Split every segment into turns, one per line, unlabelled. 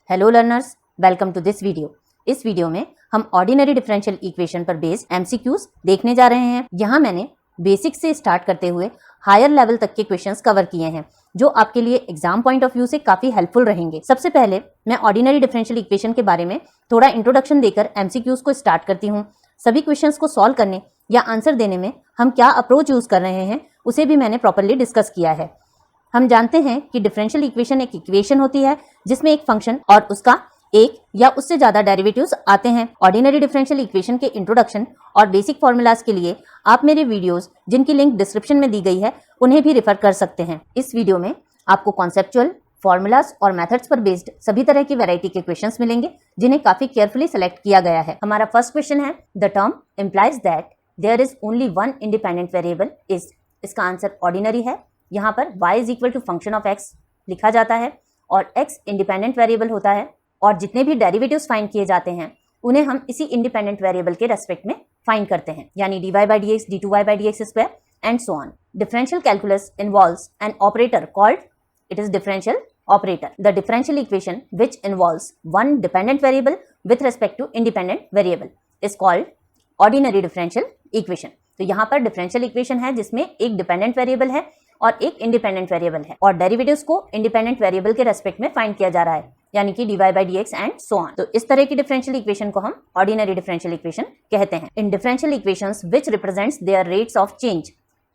Hello learners, welcome to this video. इस video में हम ऑर्डिनरी डिफरेंशियल इक्वेशन पर बेस्ड एमसीक्यूज देखने जा रहे हैं। यहाँ मैंने बेसिक से स्टार्ट करते हुए हायर लेवल तक के क्वेश्चंस कवर किए हैं जो आपके लिए एग्जाम पॉइंट ऑफ व्यू से काफी हेल्पफुल रहेंगे। सबसे पहले मैं ऑर्डिनरी डिफरेंशियल इक्वेशन के बारे में थोड़ा इंट्रोडक्शन देकर एमसीक्यूज को स्टार्ट करती हूँ। सभी क्वेश्चंस को सॉल्व करने या आंसर देने में हम क्या अप्रोच यूज कर रहे हैं उसे भी मैंने प्रॉपरली डिस्कस किया है। हम जानते हैं कि डिफरेंशियल इक्वेशन एक इक्वेशन होती है जिसमें एक फंक्शन और उसका एक या उससे ज्यादा डेरिवेटिव्स आते हैं। ऑर्डिनरी डिफरेंशियल इक्वेशन के इंट्रोडक्शन और बेसिक फॉर्मूलाज के लिए आप मेरे वीडियोस जिनकी लिंक डिस्क्रिप्शन में दी गई है उन्हें भी रेफर कर सकते हैं। इस वीडियो में आपको कॉन्सेप्चुअल, फॉर्मूलाज और मेथड्स पर बेस्ड सभी तरह की वैरायटी के क्वेश्चंस मिलेंगे जिन्हें काफी केयरफुली सेलेक्ट किया गया है। हमारा फर्स्ट क्वेश्चन है, the term implies that there is only one independent variable is. इसका आंसर ऑर्डिनरी है। यहाँ पर y is equal to function of x लिखा जाता है और x इंडिपेंडेंट वेरिएबल होता है और जितने भी डेरिवेटिव्स फाइंड किए जाते हैं उन्हें हम इसी इंडिपेंडेंट वेरिएबल के रेस्पेक्ट में फाइंड करते हैं, यानी dy by dx, d2y by dx square and so on. Differential calculus involves an operator called it is differential operator. The differential equation which involves one dependent variable with respect to independent variable is called ordinary differential equation. तो यहाँ पर differential equation है जिसमें एक dependent variable है और एक independent variable है और डेरिवेटिव्स को इंडिपेंडेंट वेरिएबल के रेस्पेक्ट में फाइंड किया जा रहा है, यानी कि dy by dx and so on. तो इस तरह की डिफरेंशियल इक्वेशन को हम ऑर्डिनरी डिफरेंशियल इक्वेशन कहते हैं। In differential equations which represents their rates of change,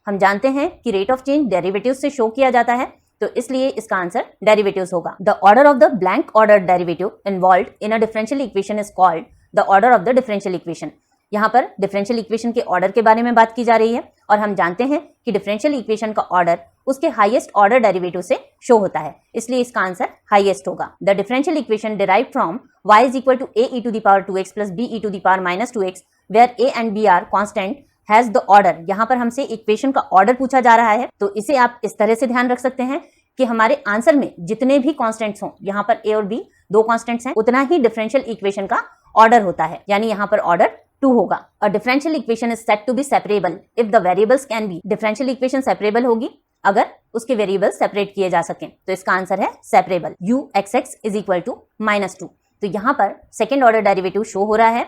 हम जानते हैं कि रेट ऑफ चेंज डेरिवेटिव्स से शो किया जाता है तो इसलिए इसका आंसर डेरिवेटिव्स होगा। The order of the blank ordered derivative involved in a differential equation is called the order of the differential equation. यहाँ पर डिफरेंशियल इक्वेशन के ऑर्डर के बारे में बात की जा रही है और हम जानते हैं कि डिफरेंशियल इक्वेशन का ऑर्डर उसके हाईएस्ट ऑर्डर डेरिवेटिव से शो होता है, इसलिए इसका आंसर हाईएस्ट होगा। The differential equation derived from y is equal to a e to the power 2x plus b e to the power minus 2x where a and b are constant has the order. यहाँ पर हमसे equation का order पूछा जा रहा है तो इसे आप इस तरह से ध्यान रख सकते हैं कि हमारे आंसर में जितने भी कॉन्स्टेंट्स हों, यहाँ पर a और b दो कॉन्स्टेंट्स हैं, उतना ही डिफरेंशियल इक्वेशन का ऑर्डर होता है, यानी यहाँ पर ऑर्डर 2 होगा। A differential equation is said to be separable if the variables can be. Differential equation separable होगी अगर उसके वेरिएबल्स सेपरेट किए जा सकें, तो इसका आंसर है separable. u(x(x) is equal to -2। तो यहाँ पर सेकेंड ऑर्डर डेरिवेटिव शो हो रहा है,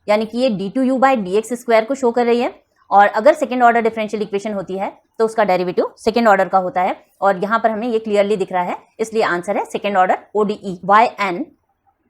यानी कि ये d2u by dx स्क्वायर को शो कर रही है और अगर सेकेंड ऑर्डर डिफरेंशियल इक्वेशन होती है तो उसका डेरिवेटिव सेकेंड ऑर्डर का होता है और यहाँ पर हमें ये क्लियरली दिख रहा है, इसलिए आंसर है second order ODE। yn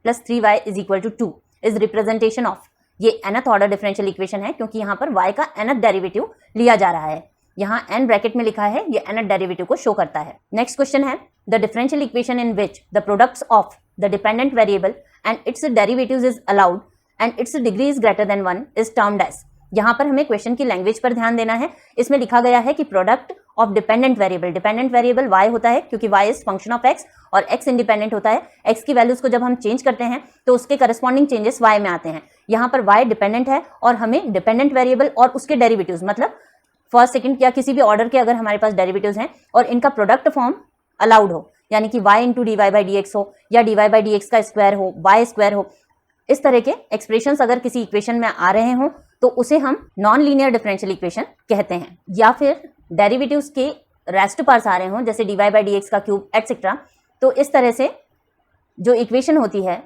plus 3y is equal to 2 is representation of, ये nth ऑर्डर डिफरेंशियल इक्वेशन है क्योंकि यहाँ पर y का nth डेरिवेटिव लिया जा रहा है। यहाँ n ब्रैकेट में लिखा है, ये nth डेरिवेटिव को शो करता है। नेक्स्ट क्वेश्चन है, the differential equation in which the products of the dependent variable and its derivatives is allowed and its degree is greater than 1 is termed as. यहाँ पर हमें क्वेश्चन की language पर ध्यान देना है। इसमें लिखा गया है कि product of dependent variable y होता है क्योंकि y is function of x और x इंडिपेंडेंट होता है। x की वैल्यूज को जब हम चेंज करते हैं तो उसके करस्पॉन्डिंग चेंजेस y में आते हैं। यहाँ पर y डिपेंडेंट है और हमें डिपेंडेंट वेरिएबल और उसके डेरिवेटिव्स, मतलब फर्स्ट सेकंड या किसी भी ऑर्डर के अगर हमारे पास डेरिवेटिव्स हैं और इनका प्रोडक्ट फॉर्म अलाउड हो, यानी कि y into dy by dx हो या dy by dx का स्क्वायर हो, y स्क्वायर हो, इस तरह के एक्सप्रेशंस अगर किसी इक्वेशन में आ रहे हों तो उसे हम नॉन लीनियर डिफरेंशियल इक्वेशन कहते हैं। या फिर डेरिवेटिव्स के रेस्ट पार्ट्स आ रहे हों जैसे dy by dx का क्यूब एटसेट्रा, तो इस तरह से जो इक्वेशन होती है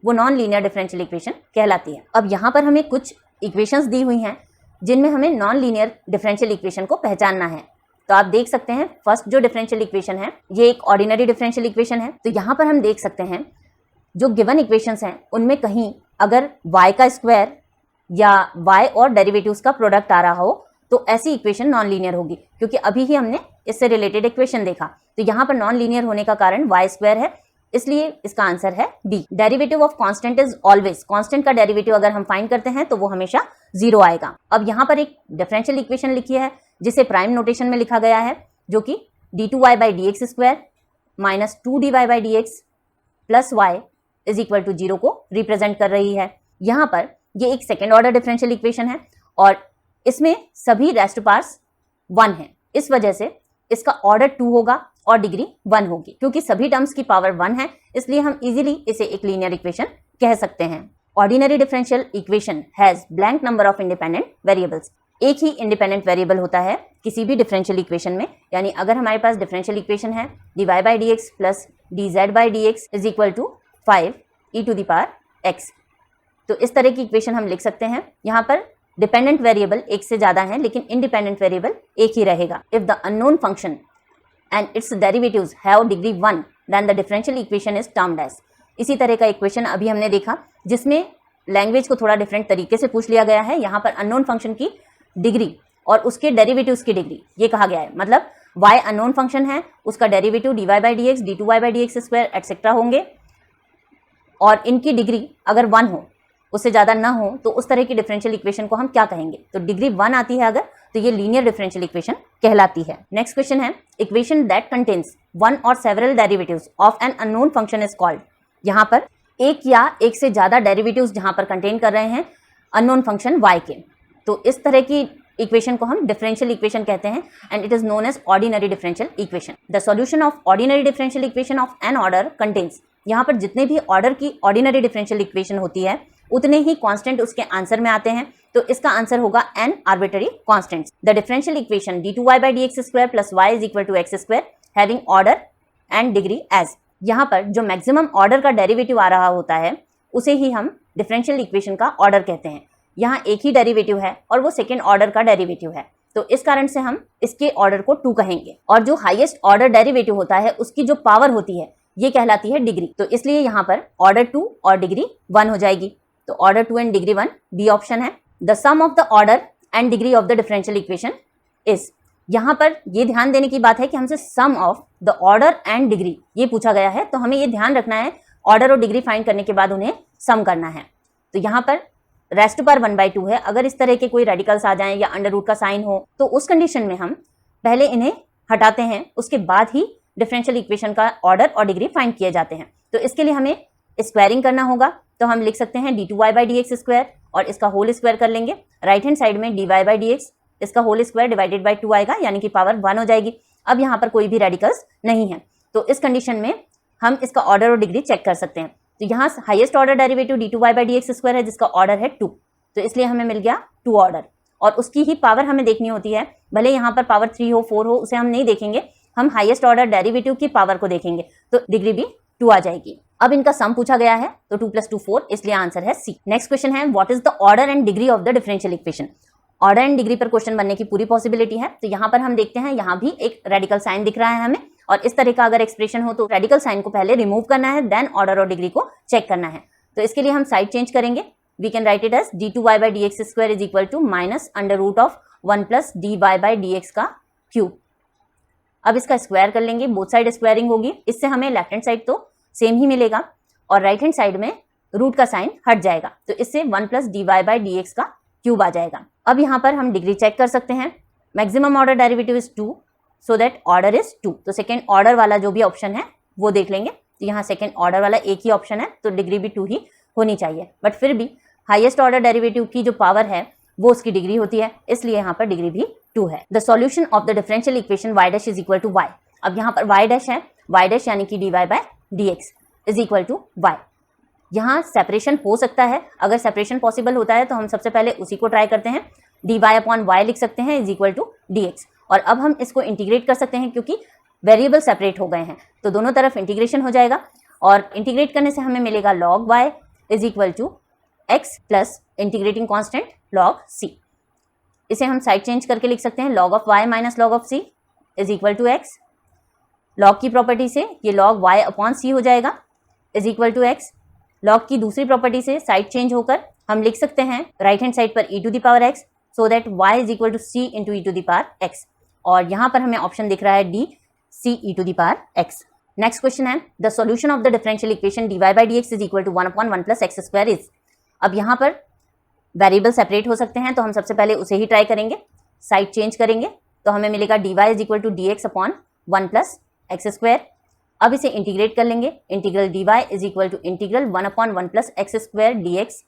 वो नॉन लीनियर डिफरेंशियल इक्वेशन कहलाती है। अब यहाँ पर हमें कुछ इक्वेशंस दी हुई हैं जिनमें हमें नॉन लीनियर डिफरेंशियल इक्वेशन को पहचानना है। तो आप देख सकते हैं फर्स्ट जो डिफरेंशियल इक्वेशन है ये एक ऑर्डिनरी डिफरेंशियल इक्वेशन है। तो यहाँ पर हम देख सकते हैं जो गिवन इक्वेशंस हैं उनमें कहीं अगर y का स्क्वायर या y और डेरिवेटिव्स का प्रोडक्ट आ रहा हो तो ऐसी इक्वेशन नॉन लीनियर होगी, क्योंकि अभी ही हमने इससे रिलेटेड इक्वेशन देखा। तो यहाँ पर नॉन लीनियर होने का कारण y स्क्वायर है, इसलिए इसका आंसर है D. Derivative of constant is always, constant का डेरिवेटिव अगर हम फाइंड करते हैं तो वो हमेशा 0 आएगा। अब यहाँ पर एक डिफरेंशियल इक्वेशन लिखी है जिसे प्राइम नोटेशन में लिखा गया है, जो कि d2y by dx square minus 2dy by dx plus y is equal to 0 को रिप्रेजेंट कर रही है। यहाँ पर ये एक सेकेंड ऑर्डर डिफरेंशियल इक्वेशन है और इसमें सभी रेस्ट पार्ट्स 1 है, इस वजह से इसका ऑर्डर 2 होगा और डिग्री 1 होगी। क्योंकि सभी टर्म्स की पावर 1 है इसलिए हम इजीली इसे एक लीनियर इक्वेशन कह सकते हैं। Ordinary differential equation has blank number of independent variables. एक ही इंडिपेंडेंट वेरिएबल होता है किसी भी डिफरेंशियल इक्वेशन में, यानी अगर हमारे पास डिफरेंशियल इक्वेशन है dy by dx plus dz by dx is equal to 5 e to the power x। तो इस तरह की इक्वेशन हम लिख सकते हैं। यहाँ पर डिपेंडेंट वेरिएबल एक से ज्यादा है लेकिन इंडिपेंडेंट वेरिएबल एक ही रहेगा। If the unknown function and its derivatives have degree 1 then the differential equation is termed as. इसी तरह का इक्वेशन अभी हमने देखा जिसमें लैंग्वेज को थोड़ा डिफरेंट तरीके से पूछ लिया गया है। यहाँ पर अननोन फंक्शन की डिग्री और उसके डेरिवेटिव्स की डिग्री ये कहा गया है, मतलब y अननोन फंक्शन है, उसका derivative dy by dx, d2y by dx square etcetera होंगे और इनकी डिग्री अगर 1 हो, उससे ज़्यादा ना हो, तो उस तरह की डिफरेंशियल इक्वेशन को हम क्या कहेंगे? तो डिग्री 1 आती है अगर, तो ये लीनियर डिफरेंशियल इक्वेशन कहलाती है। नेक्स्ट क्वेश्चन है इक्वेशन दैट कंटेन्स वन और several derivatives of an unknown function is called. यहाँ पर एक या एक से ज़्यादा डेरिवेटिव्स जहाँ पर कंटेन कर रहे हैं अननोन फंक्शन y के, तो इस तरह की इक्वेशन को हम डिफरेंशियल इक्वेशन कहते हैं and it is known as ordinary differential equation. The solution of ordinary differential equation of n order contains, यहाँ पर जितने भी ऑर्डर की ऑर्डिनरी डिफरेंशियल इक्वेशन होती है उतने ही कांस्टेंट उसके आंसर में आते हैं, तो इसका आंसर होगा n arbitrary constants. The differential equation d2y by dx square plus y is equal to x square having order and degree as. यहाँ पर जो मैक्सिमम ऑर्डर का डेरिवेटिव आ रहा होता है उसे ही हम डिफरेंशियल इक्वेशन का ऑर्डर कहते हैं। यहाँ एक ही डेरिवेटिव है और वो सेकेंड ऑर्डर का डेरिवेटिव है, तो इस कारण से हम इसके ऑर्डर को 2 कहेंगे। और जो हाईएस्ट ऑर्डर डेरिवेटिव होता है उसकी जो पावर होती है ये कहलाती है डिग्री, तो इसलिए यहाँ पर ऑर्डर 2 और डिग्री 1 हो जाएगी। तो order 2 and degree 1 B option है। The sum of the order and degree of the differential equation is, यहाँ पर ये ध्यान देने की बात है कि हमसे sum of the order and degree ये पूछा गया है, तो हमें ये ध्यान रखना है ऑर्डर और डिग्री फाइंड करने के बाद उन्हें सम करना है। तो यहाँ पर रेस्ट पर 1/2 है, अगर इस तरह के कोई रेडिकल्स आ जाएं या अंडर रूट का साइन हो तो उस कंडीशन में हम पहले इन्हें हटाते हैं, उसके बाद ही डिफरेंशियल इक्वेशन का ऑर्डर और डिग्री फाइंड किए जाते हैं। तो इसके लिए हमें स्क्वायरिंग करना होगा, तो हम लिख सकते हैं d2y by dx स्क्वायर और इसका होल स्क्वायर कर लेंगे। राइट हैंड साइड में dy by dx इसका होल स्क्वायर डिवाइडेड बाई 2 आएगा, यानी कि पावर 1 हो जाएगी। अब यहाँ पर कोई भी रेडिकल्स नहीं है, तो इस कंडीशन में हम इसका ऑर्डर और डिग्री चेक कर सकते हैं। तो यहाँ highest order derivative d2y by dx square है जिसका ऑर्डर है 2, तो इसलिए हमें मिल गया 2 ऑर्डर, और उसकी ही पावर हमें देखनी होती है। भले यहाँ पर पावर 3 हो 4 हो उसे हम नहीं देखेंगे, हम हाईएस्ट ऑर्डर डेरिवेटिव की पावर को देखेंगे, तो डिग्री भी 2 आ जाएगी। अब इनका सम पूछा गया है, तो 2 + 2 4, इसलिए आंसर है सी। नेक्स्ट क्वेश्चन है what is the order and degree of the differential equation. Order and degree पर क्वेश्चन बनने की पूरी पॉसिबिलिटी है। तो यहाँ पर हम देखते हैं, यहाँ भी एक रेडिकल साइन दिख रहा है हमें, और इस तरह का अगर एक्सप्रेशन हो तो रेडिकल साइन को पहले रिमूव करना है, देन ऑर्डर और डिग्री को चेक करना है। तो इसके लिए हम साइड चेंज करेंगे। We can write it as d2y by dx square is equal to minus under root of 1 + dy by dx का क्यूब। अब इसका स्क्वायर कर लेंगे, बोथ साइड स्क्वायरिंग होगी, इससे हमें लेफ्ट हैंड साइड तो सेम ही मिलेगा और राइट हैंड साइड में रूट का साइन हट जाएगा, तो इससे 1 + dy by dx का क्यूब आ जाएगा। अब यहाँ पर हम डिग्री चेक कर सकते हैं। Maximum order derivative is 2, so that order is 2, तो सेकेंड ऑर्डर वाला जो भी ऑप्शन है वो देख लेंगे। तो यहाँ सेकेंड ऑर्डर वाला एक ही ऑप्शन है, तो डिग्री भी 2 ही होनी चाहिए, बट फिर भी हाईएस्ट ऑर्डर डेरिवेटिव की जो पावर है वो उसकी डिग्री होती है, इसलिए यहाँ पर डिग्री भी 2 है। The solution of the differential equation y dash is equal to y। अब यहाँ पर y डैश है, y डैश यानी कि dy by dx is equal to y। यहाँ सेपरेशन हो सकता है, अगर सेपरेशन पॉसिबल होता है तो हम सबसे पहले उसी को ट्राई करते हैं। dy अपॉन y लिख सकते हैं इज इक्वल टू dx, और अब हम इसको इंटीग्रेट कर सकते हैं क्योंकि वेरिएबल सेपरेट हो गए हैं, तो दोनों तरफ इंटीग्रेशन हो जाएगा, और इंटीग्रेट करने से हमें मिलेगा log y is equal to x plus integrating constant log c। इसे हम साइड चेंज करके लिख सकते हैं log of y minus log of c is equal to x। log की प्रॉपर्टी से ये log y अपॉन c हो जाएगा is equal to x। log की दूसरी प्रॉपर्टी से साइड चेंज होकर हम लिख सकते हैं राइट हैंड साइड पर e to the power x, so that y is equal to c into e to the power x, और यहाँ पर हमें ऑप्शन दिख रहा है d c e to the power x। Next question है the solution of the differential equation dy by dx is equal to 1 upon 1 + x square is. अब यहाँ पर वेरिएबल सेपरेट हो सकते हैं, तो हम सबसे पहले उसे ही ट्राई करेंगे। साइड चेंज करेंगे तो हमें मिलेगा dy is equal to dx upon 1 + x square. अब इसे इंटीग्रेट कर लेंगे, integral dy is equal to integral 1 upon 1 + x square dx,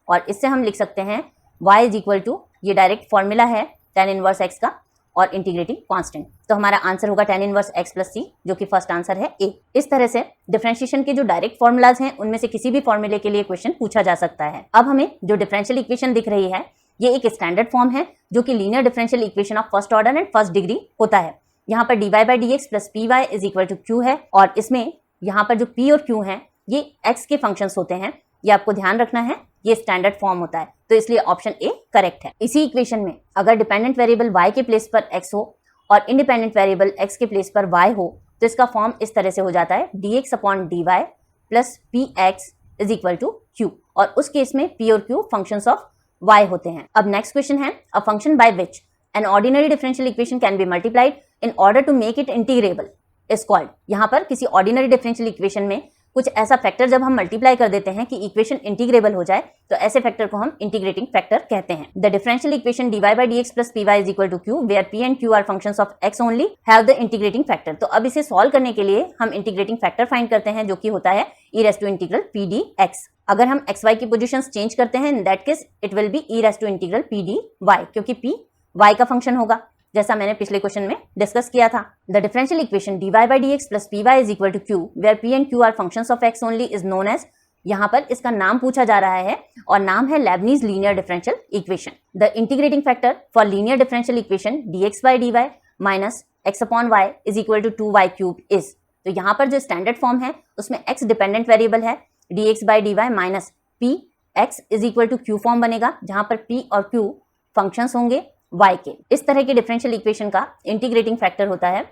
और इससे हम लिख सकते हैं y इज इक्वल टू, ये डायरेक्ट फॉर्मूला है tan इनवर्स x का और इंटीग्रेटिंग कांस्टेंट, तो हमारा आंसर होगा tan इनवर्स x + c, जो कि फर्स्ट आंसर है ए। इस तरह से डिफरेंशिएशन के जो डायरेक्ट फॉर्मूलाज हैं उनमें से किसी भी फॉर्मूले के लिए क्वेश्चन पूछा जा सकता है। अब हमें जो डिफरेंशियल इक्वेशन दिख रही है ये एक स्टैंडर्ड फॉर्म है जो कि linear differential equation of first order and first degree होता है। यहाँ पर dy by dx plus py is equal to q है, और इसमें यहाँ पर जो p और q हैं ये x के फंक्शंस होते हैं, ये आपको ध्यान रखना है, ये स्टैंडर्ड फॉर्म होता है, तो इसलिए ऑप्शन ए करेक्ट है। इसी इक्वेशन में अगर डिपेंडेंट वेरिएबल y के प्लेस पर x हो और इंडिपेंडेंट वेरिएबल x के प्लेस पर y हो तो इसका फॉर्म इस तरह से हो जाता है dx/dy plus px is equal to q, और उस केस में p और q फंक्शंस ऑफ y होते हैं। अब नेक्स्ट क्वेश्चन है, a function by which an ordinary differential equation can be multiplied in order to make it integrable is called. यहाँ पर किसी ऑर्डिनरी डिफरेंशियल इक्वेशन में कुछ ऐसा फैक्टर जब हम मल्टीप्लाई कर देते हैं कि इक्वेशन इंटीग्रेबल हो जाए तो ऐसे फैक्टर को हम इंटीग्रेटिंग फैक्टर कहते हैं। The differential equation dy by dx plus py is equal to q where p and q are functions of x only have the integrating factor। तो अब इसे सॉल्व करने के लिए हम इंटीग्रेटिंग फैक्टर फाइंड करते हैं जो कि होता है e raised to integral p dx। अगर हम xy की पोजीशंस चेंज करते हैं इन that case it will be e raised to integral p dy, क्योंकि p y का फंक्शन होगा जैसा मैंने पिछले क्वेश्चन में डिस्कस किया था। The differential equation dy by dx plus py is equal to q where p and q are functions of x only is known as, यहाँ पर इसका नाम पूछा जा रहा है और नाम है Leibniz linear differential equation. The integrating factor for linear differential equation dx by dy minus x/y is equal to 2y cube is. तो यहाँ पर जो स्टैंडर्ड फॉर्म है उसमें x डिपेंडेंट वेरिएबल है, dx by dy minus p x is equal to q form बनेगा जहाँ पर p और q फंक्शंस होंगे y के। इस तरह के डिफरेंशियल इक्वेशन का इंटीग्रेटिंग फैक्टर होता है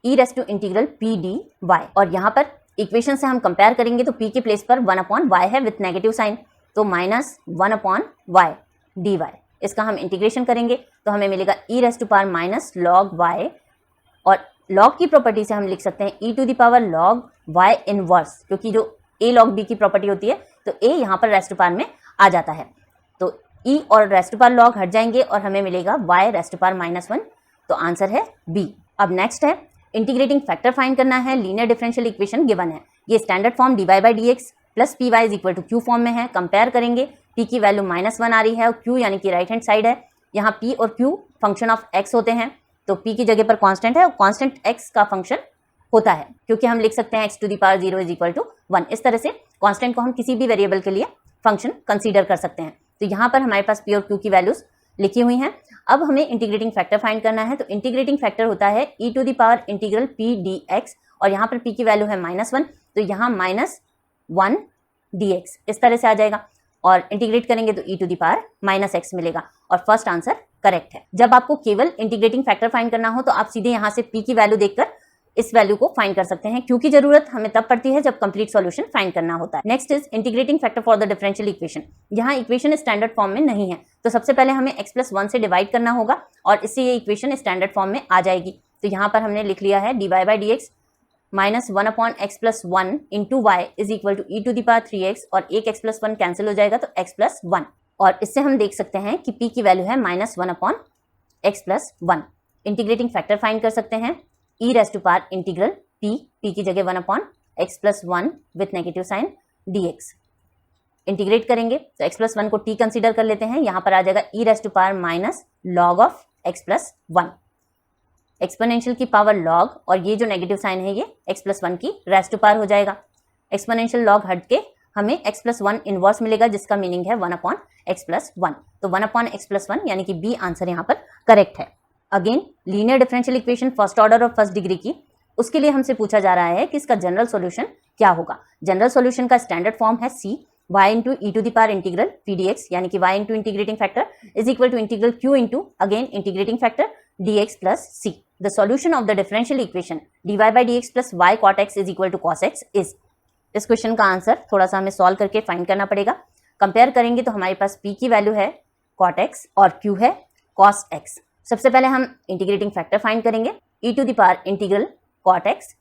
e raised to integral p dy, और यहाँ पर इक्वेशन से हम कंपेयर करेंगे तो p के प्लेस पर 1/y है विथ नेगेटिव साइन, तो माइनस 1/y dy। इसका हम इंटीग्रेशन करेंगे तो हमें मिलेगा e raised to power minus log y, और log की प्रॉपर्टी से हम लिख सकते हैं e to the power log y inverse, क्योंकि जो a log b की प्रॉपर्टी होती है तो a यहाँ पर रेस्ट टू पावर में आ जाता है, तो e और रेस्ट टू पावर लॉग हट जाएंगे और हमें मिलेगा y रेस्ट टू पावर -1, तो आंसर है b। अब नेक्स्ट है इंटीग्रेटिंग फैक्टर फाइंड करना है, लीनियर डिफरेंशियल इक्वेशन गिवन है, ये standard form dy by dx plus py is equal to q form में है। कंपेयर करेंगे p की वैल्यू -1 आ रही है और q यानी कि राइट हैंड साइड है, यहाँ p और q फंक्शन ऑफ x होते हैं, तो p की जगह पर कांस्टेंट है और कांस्टेंट x का फंक्शन होता है, क्योंकि हम लिख सकते हैं x to the power 0 is equal to 1। इस तरह से कांस्टेंट को हम किसी भी वेरिएबल के लिए फंक्शन कंसीडर कर सकते हैं। तो यहाँ पर हमारे पास p और q की वैल्यूज लिखी हुई हैं। अब हमें इंटीग्रेटिंग फैक्टर फाइंड करना है, तो इंटीग्रेटिंग फैक्टर होता है e to the power integral p dx, और यहाँ पर p की वैल्यू है -1, तो यहाँ -1 dx इस तरह से आ जाएगा, और इंटीग्रेट करेंगे तो e to the power -x मिलेगा, और फर्स्ट आंसर करेक्ट है। जब आपको केवल इंटीग्रेटिंग फैक्टर फाइंड करना हो तो आप सीधे यहाँ से p की वैल्यू देखकर इस वैल्यू को फाइंड कर सकते हैं, क्योंकि जरूरत हमें तब पड़ती है जब कंप्लीट सॉल्यूशन फाइंड करना होता है। Next is integrating factor for the differential equation. यहाँ इक्वेशन स्टैंडर्ड फॉर्म में नहीं है, तो सबसे पहले हमें x+1 से डिवाइड करना होगा और इससे ये इक्वेशन स्टैंडर्ड फॉर्म में आ जाएगी। तो यहाँ पर हमने लिख लिया है dy by dx minus 1/x+1 into y is equal to e to the power 3x, और एक x+1 कैंसिल हो जाएगा तो x+1, और इससे हम देख सकते हैं कि p की वैल्यू है -1/x+1। इंटीग्रेटिंग फैक्टर फाइंड कर सकते हैं e raised to power integral p की जगह 1/x+1 with negative sign dx। Integrate करेंगे तो x+1 को t कंसीडर कर लेते हैं, यहाँ पर आ जाएगा e raised to power minus log of x+1, exponential की पावर log, और ये जो नेगेटिव साइन है ये x+1 की रेस्ट टू पावर हो जाएगा। एक्सपोनेंशियल log हट के हमें x+1 इनवर्स मिलेगा जिसका मीनिंग है 1/x+1, तो 1/x+1 यानी कि बी आंसर यहाँ पर करेक्ट है। Again linear differential equation first order और फर्स्ट डिग्री की, उसके लिए हमसे पूछा जा रहा है कि इसका जनरल सॉल्यूशन क्या होगा। जनरल सॉल्यूशन का स्टैंडर्ड फॉर्म है c y into e to the power integral p d x, यानी कि y into integrating factor is equal to integral q into again integrating factor dx plus c। The solution of the differential equation dy by dx plus y cot x is equal to cos x is. इस question का answer थोड़ा सा हमें solve करके find करना पड़ेगा। Compare करेंगे तो हमारे पास p की वैल्यू है cot x और q है cos x। सबसे पहले हम इंटीग्रेटिंग फैक्टर फाइंड करेंगे e to the power integral cot x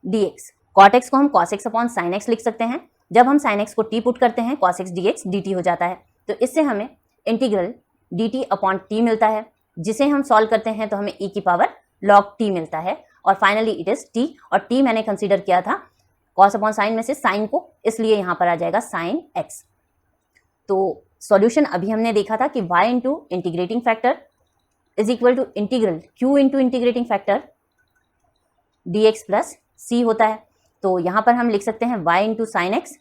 dx। cot x को हम cos x upon sin x लिख सकते हैं। जब हम sin x को t पुट करते हैं cos x dx dt हो जाता है, तो इससे हमें इंटीग्रल dt अपॉन t मिलता है, जिसे हम सॉल्व करते हैं तो हमें e की पावर log t मिलता है, और फाइनली इट इज t, और t मैंने कंसीडर किया था cos अपॉन sin में से sin को, इसलिए यहाँ पर आ जाएगा sin x। तो सॉल्यूशन अभी हमने देखा था कि y into integrating factor is equal to integral q into integrating factor dx plus c होता है। तो यहाँ पर हम लिख सकते हैं y into sine x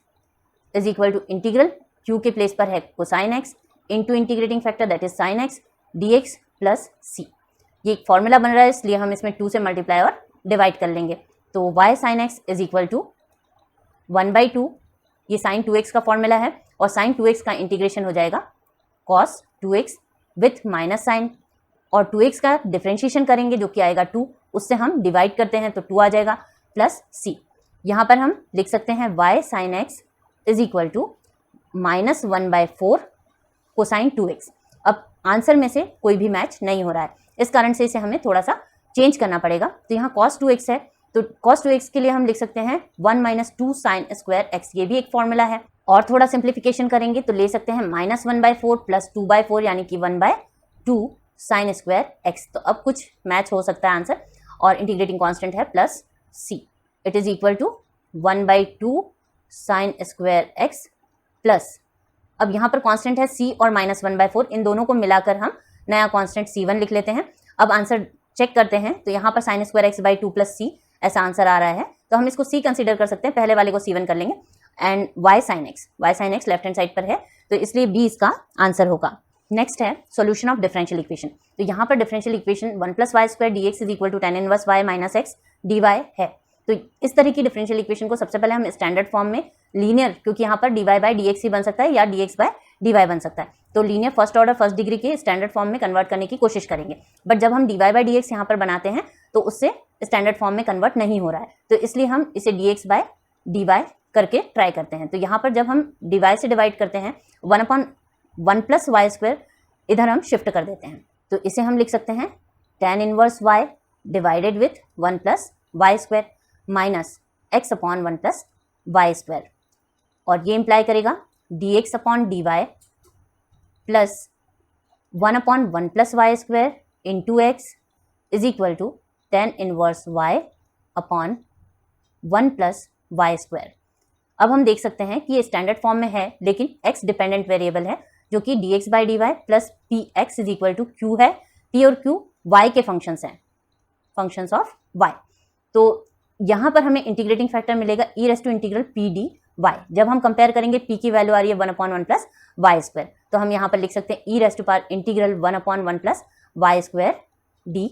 is equal to integral q के प्लेस पर है cosine x into integrating factor that is sine x dx plus c। ये एक फॉर्मूला बन रहा है, इसलिए हम इसमें 2 से मल्टीप्लाई और डिवाइड कर लेंगे। तो y sine x is equal to 1/2, ये sin 2x का फॉर्मूला है, और sin 2x का इंटीग्रेशन हो जाएगा cos 2x with minus sign, और 2x का डिफ्रेंशिएशन करेंगे जो कि आएगा 2, उससे हम डिवाइड करते हैं तो 2 आ जाएगा, प्लस c। यहाँ पर हम लिख सकते हैं y sin x is equal to -1/4 cosine 2x। अब आंसर में से कोई भी मैच नहीं हो रहा है, इस कारण से इसे हमें थोड़ा सा चेंज करना पड़ेगा। तो यहाँ cos 2x है, तो cos 2x के लिए हम लिख सकते हैं 1 - 2 sin स्क्वायर x, ये भी एक फॉर्मूला है। और थोड़ा सिंप्लीफिकेशन करेंगे तो ले सकते हैं -1/4 प्लस 2/4 यानी कि 1/2 sin स्क्वायर x। तो अब कुछ मैच हो सकता है आंसर, और इंटीग्रेटिंग कांस्टेंट है plus c, it is equal to 1/2 sin square x plus, अब यहाँ पर कांस्टेंट है c और -1/4, इन दोनों को मिलाकर हम नया कांस्टेंट c1 लिख लेते हैं। अब आंसर चेक करते हैं तो यहाँ पर sin square x/2 plus c ऐसा आंसर आ रहा है, तो हम इसको c कंसीडर कर सकते हैं, पहले वाले को c1 कर लेंगे। And y sin x left hand side पर है, तो इसलिए b इसका आंसर होगा। नेक्स्ट है सॉल्यूशन ऑफ डिफरेंशियल इक्वेशन। तो यहाँ पर differential equation 1 + y² dx is equal to tan inverse y minus x dy है। तो इस तरह की डिफरेंशियल इक्वेशन को सबसे पहले हम स्टैंडर्ड फॉर्म में लीनियर, क्योंकि यहाँ पर dy/dx ही बन सकता है या dx/dy बन सकता है, तो linear first order first degree के स्टैंडर्ड फॉर्म में कन्वर्ट करने की कोशिश करेंगे। बट जब हम dy/dx यहाँ पर बनाते हैं तो उससे स्टैंडर्ड फॉर्म में कन्वर्ट नहीं हो रहा है, तो इसलिए हम इसे dx/dy करके ट्राई करते हैं। तो यहाँ पर जब हम dy से डिवाइड करते हैं 1/1 + y² इधर हम शिफ्ट कर देते हैं, तो इसे हम लिख सकते हैं tan inverse y divided with 1 + y² minus x/1 + y², और ये इंप्लाई करेगा dx/dy plus 1/1 + y² into x is equal to tan inverse y/1 + y²। अब हम देख सकते हैं कि ये स्टैंडर्ड फॉर्म में है, लेकिन x डिपेंडेंट वेरिएबल है जो कि dx/dy plus px is equal to q है। p और q y के फंक्शंस हैं, फंक्शंस ऑफ y। तो यहाँ पर हमें इंटीग्रेटिंग फैक्टर मिलेगा e⁻∫pdy। जब हम कंपेयर करेंगे p की वैल्यू आ रही है 1/1 + y², तो हम यहाँ पर लिख सकते हैं e⁻∫1/1 + y² dy,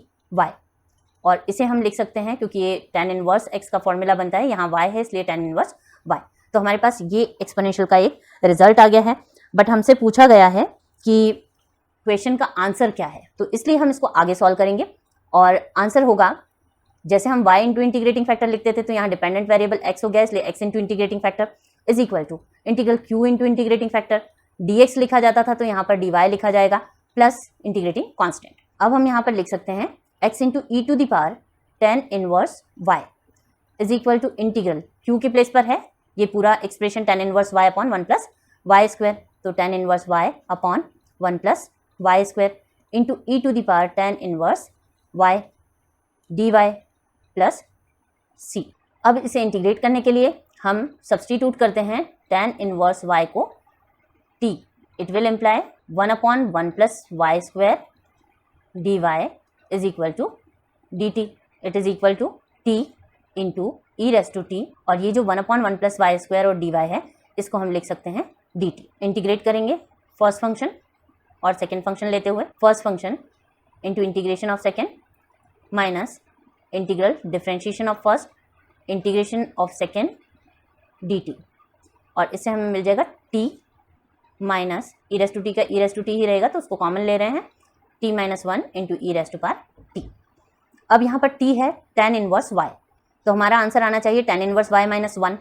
और इसे हम लिख सकते हैं क्योंकि ये tan इनवर्स x का फॉर्मूला बनता है, यहाँ y है इसलिए tan इनवर्स y। तो हमारे पास ये एक्सपोनेंशियल का एक रिजल्ट आ गया है, बट हमसे पूछा गया है कि क्वेश्चन का आंसर क्या है, तो इसलिए हम इसको आगे सॉल्व करेंगे। और आंसर होगा, जैसे हम y इंटू इंटीग्रेटिंग फैक्टर लिखते थे तो यहाँ डिपेंडेंट वेरिएबल x हो गया, इसलिए x into integrating factor is equal to integral q into integrating factor dx लिखा जाता था तो यहाँ पर dy लिखा जाएगा प्लस इंटीग्रेटिंग कांस्टेंट। अब हम यहाँ पर लिख सकते हैं x into e⁻ tan inverse y is equal to integral q की प्लेस पर है, ये पूरा expression tan inverse y/1 + y², तो tan inverse y/1 + y² into e⁻ tan inverse y dy plus c। अब इसे इंटीग्रेट करने के लिए हम सब्सटीट्यूट करते हैं tan इनवर्स y को t, it will imply 1/1 + y² dy is equal to dt, it is equal to t into e⁻t, और ये जो 1/1 + y² और dy है इसको हम लिख सकते हैं dt। इंटीग्रेट करेंगे फर्स्ट फंक्शन और सेकेंड फंक्शन लेते हुए, first function into integration of second minus integral differentiation of first integration of second dt, और इससे हमें मिल जाएगा t माइनस e⁻t का e⁻t ही रहेगा तो उसको कॉमन ले रहे हैं, t - 1 इंटू e⁻t। अब यहाँ पर t है tan इनवर्स y, तो हमारा आंसर आना चाहिए tan inverse y - 1